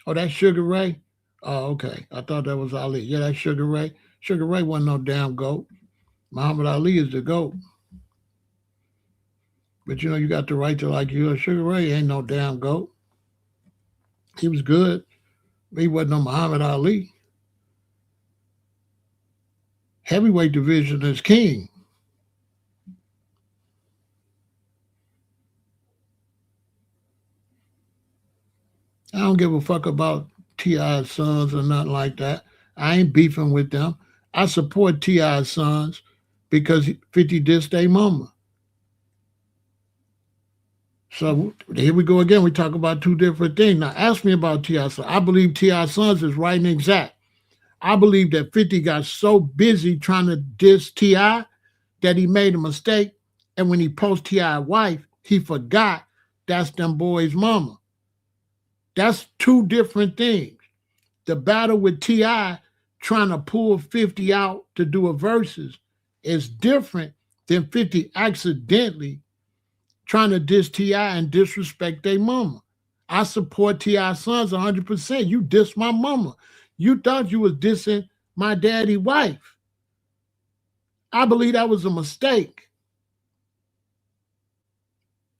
Oh, that's Sugar Ray? Oh, okay. I thought that was Ali. Yeah, that's Sugar Ray. Sugar Ray wasn't no damn goat. Muhammad Ali is the goat. But you know, you got the right to like you. Sugar Ray ain't no damn goat. He was good. He wasn't no Muhammad Ali. Heavyweight division is king. I don't give a fuck about T.I.'s sons or nothing like that. I ain't beefing with them. I support T.I.'s sons because 50 dissed their mama. So here we go again. We talk about two different things. Now ask me about T.I.'s sons. I believe T.I.'s sons is right and exact. I believe that 50 got so busy trying to diss T.I. that he made a mistake. And when he post T.I.'s wife, he forgot that's them boys' mama. That's two different things. The battle with T.I. trying to pull 50 out to do a versus is different than 50 accidentally trying to diss T.I. and disrespect their mama. I support T.I.'s sons 100%. You diss my mama. You thought you was dissing my daddy wife. I believe that was a mistake.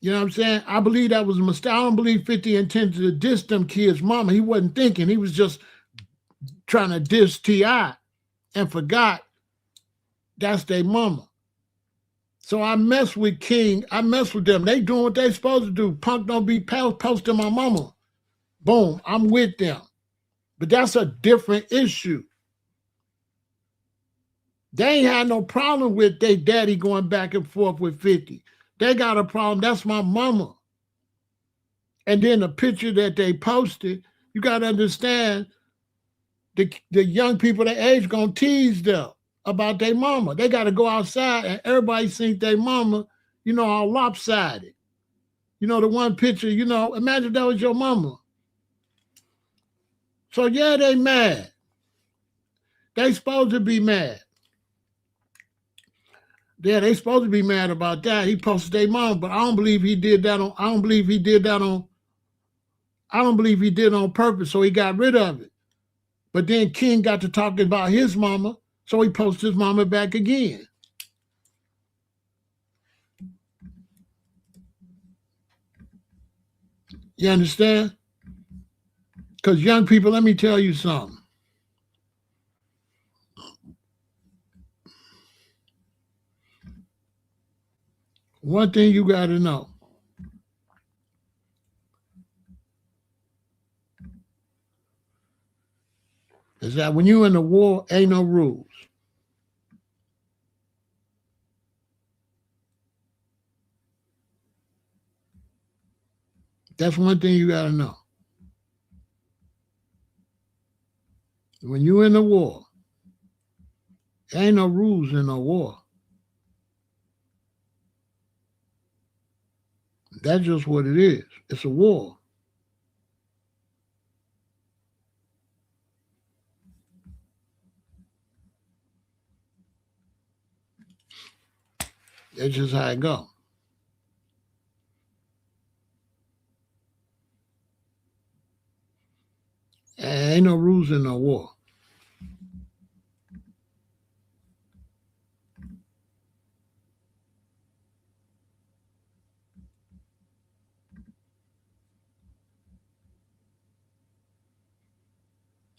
You know what I'm saying? I believe that was a mistake. I don't believe 50 intended to diss them kids' mama. He wasn't thinking. He was just trying to diss T.I. and forgot that's their mama. So I mess with King. I mess with them. They doing what they supposed to do. Punk don't be posting my mama. Boom, I'm with them. But that's a different issue. They ain't had no problem with their daddy going back and forth with 50. They got a problem. That's my mama. And then the picture that they posted, you got to understand the young people that age going to tease them about their mama. They got to go outside and everybody think their mama, all lopsided. The one picture, imagine that was your mama. So yeah, they mad. They supposed to be mad. Yeah, they supposed to be mad about that. He posted their mom, but I don't believe he did that on. I don't believe he did on purpose. So he got rid of it. But then King got to talking about his mama, so he posted his mama back again. You understand? Because young people, let me tell you something. One thing you got to know. Is that when you in the war, ain't no rules. That's one thing you got to know. When you in the war, ain't no rules in no war. That's just what it is. It's a war. That's just how it go. Ain't no rules in no war.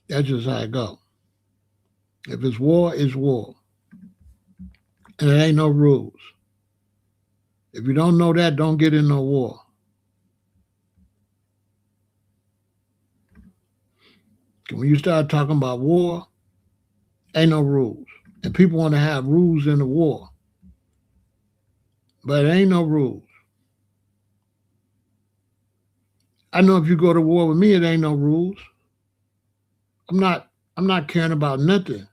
That's just how it go. If it's war, it's war. And there ain't no rules. If you don't know that, don't get in no war. When you start talking about war, ain't no rules. And people want to have rules in the war. But there ain't no rules. I know if you go to war with me, it ain't no rules. I'm not caring about nothing.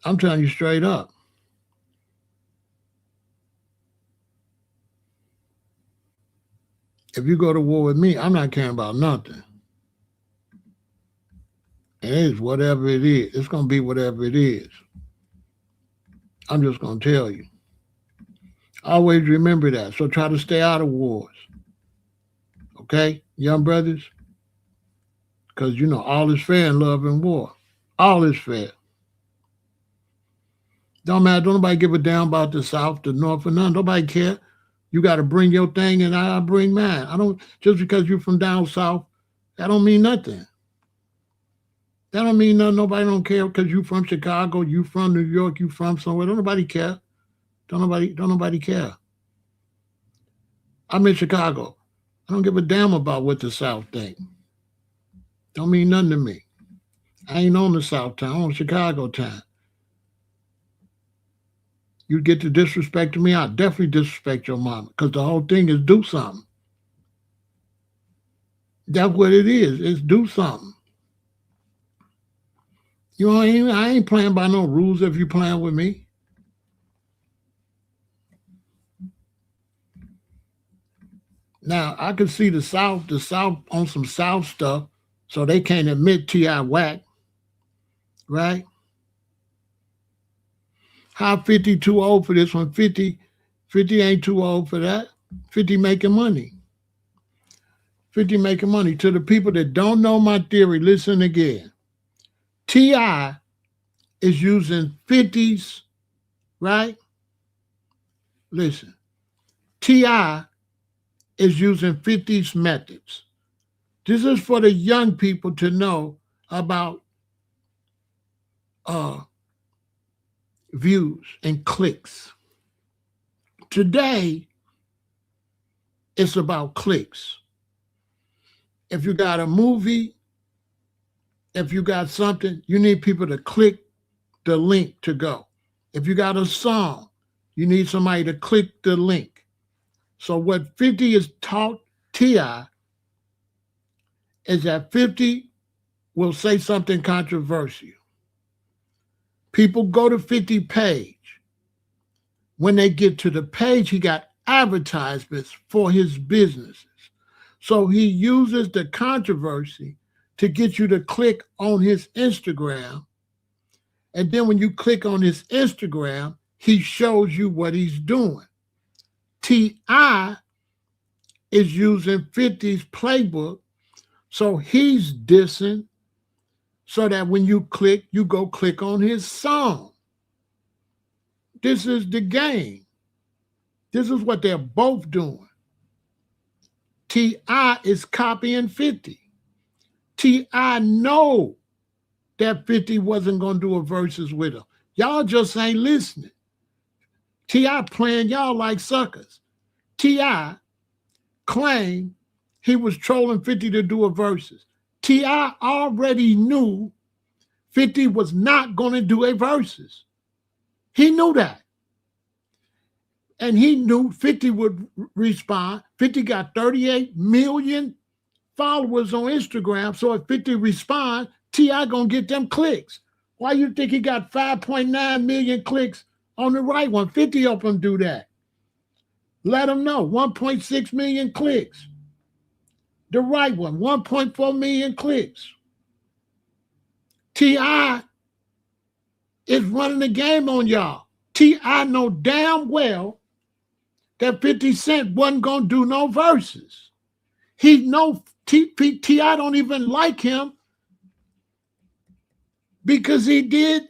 I'm telling you straight up. If you go to war with me, I'm not caring about nothing. And it's whatever it is. It's going to be whatever it is. I'm just going to tell you. Always remember that. So try to stay out of wars. Okay, young brothers? Because, all is fair in love and war. All is fair. Don't matter. Don't nobody give a damn about the South, the North, or none. Nobody care. You got to bring your thing, and I bring mine. I don't just because you're from down south, that don't mean nothing. That don't mean nothing. Nobody don't care because you from Chicago, you from New York, you from somewhere. Don't nobody care. Don't nobody care. I'm in Chicago. I don't give a damn about what the South think. Don't mean nothing to me. I ain't on the South town. I'm on Chicago town. You get to disrespect me, I definitely disrespect your mama. Because the whole thing is do something. That's what it is. It's do something. You know, I ain't playing by no rules if you playing with me. Now I can see the South on some South stuff, so they can't admit T.I. whack, right? How 50 too old for this one? 50 ain't too old for that. 50 making money. 50 making money. To the people that don't know my theory, listen again. T.I. is using 50s, right? Listen. T.I. is using 50s methods. This is for the young people to know about views and clicks. Today, it's about clicks. If you got a movie, if you got something, you need people to click the link to go. If you got a song, you need somebody to click the link. So what 50 is taught T.I. is that 50 will say something controversial. People go to 50 page. When they get to the page, he got advertisements for his businesses. So he uses the controversy to get you to click on his Instagram. And then when you click on his Instagram, he shows you what he's doing. T.I. is using 50's playbook. So he's dissing so that when you click, you go click on his song. This is the game. This is what they're both doing. T.I. is copying 50. T.I. know that 50 wasn't going to do a verses with him. Y'all just ain't listening. T.I. playing y'all like suckers. T.I. claimed he was trolling 50 to do a verses. T.I. already knew 50 was not going to do a verses. He knew that. And he knew 50 would respond. 50 got 38 million followers on Instagram. So if 50 respond, T.I. gonna get them clicks. Why you think he got 5.9 million clicks on the right one? 50 of them do that. Let them know. 1.6 million clicks. The right one, 1.4 million clicks. T.I. is running the game on y'all. T.I. know damn well that 50 Cent wasn't going to do no verses. He know T.I. don't even like him because he did.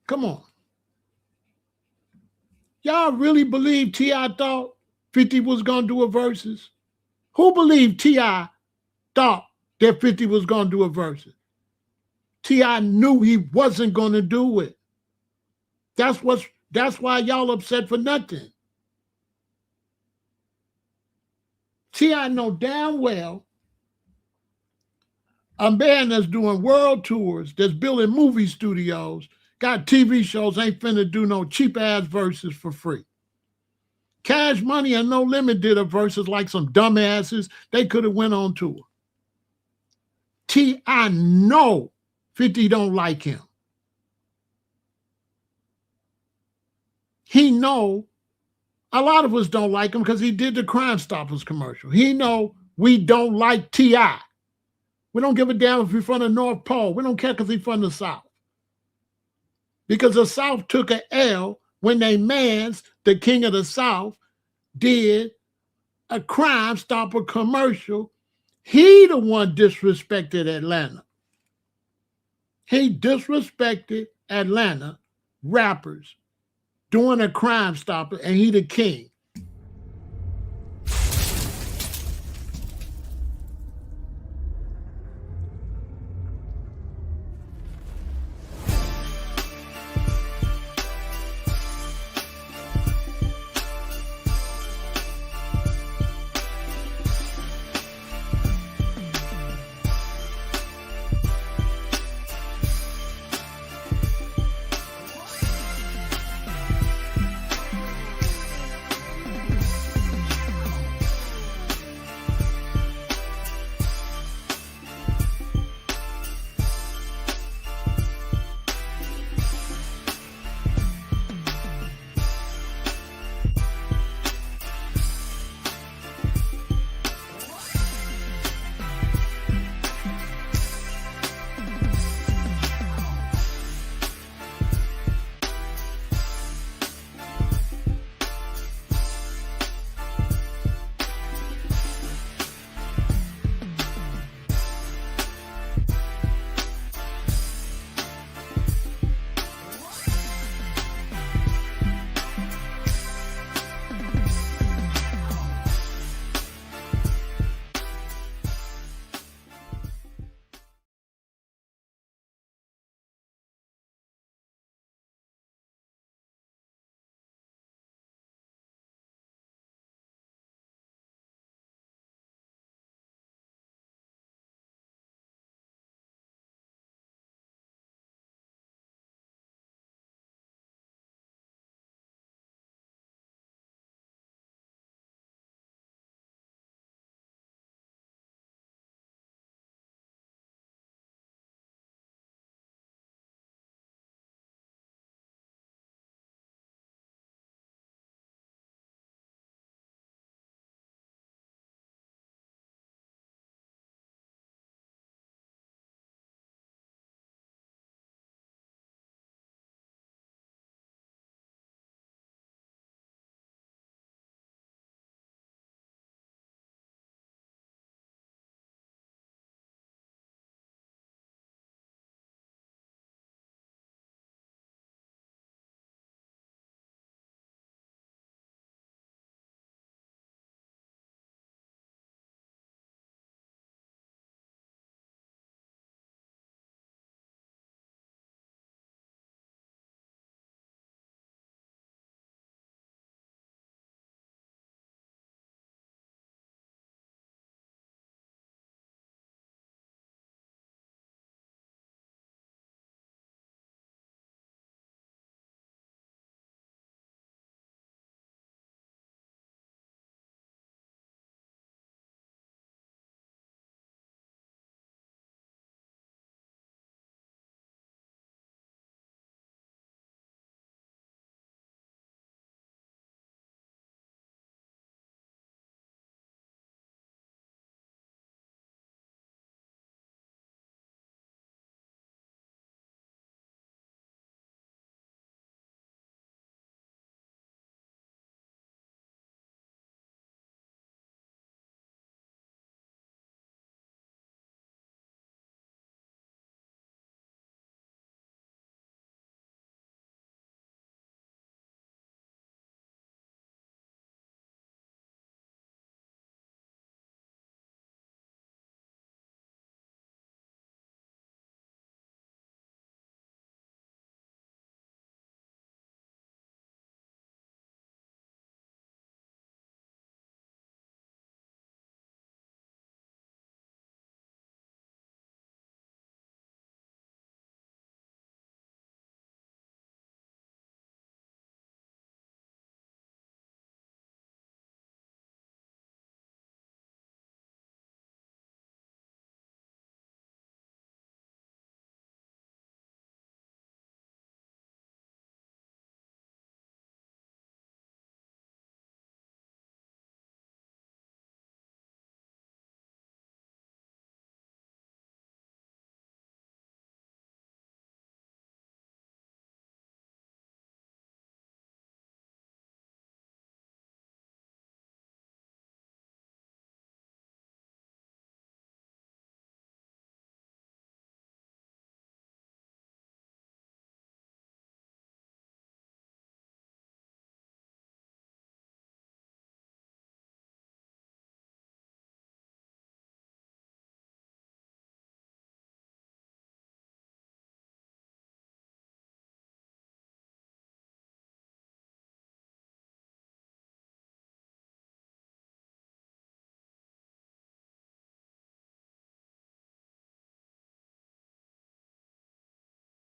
Come on. Y'all really believe T.I. thought 50 was going to do a verses? Who believed T.I. thought that 50 was going to do a verses? T.I. knew he wasn't going to do it. That's why y'all upset for nothing. T.I. know damn well a man that's doing world tours, that's building movie studios, got TV shows, ain't finna do no cheap ass verses for free. Cash Money and No Limit did a verses like some dumbasses. They could have went on tour. T.I. know 50 don't like him. He know a lot of us don't like him because he did the Crime Stoppers commercial. He know we don't like T.I. We don't give a damn if he's from the North Pole. We don't care because he's from the South. Because the South took an L when they mans, the king of the South, did a Crime Stopper commercial. He the one disrespected Atlanta. He disrespected Atlanta rappers doing a Crime Stopper, and he the king.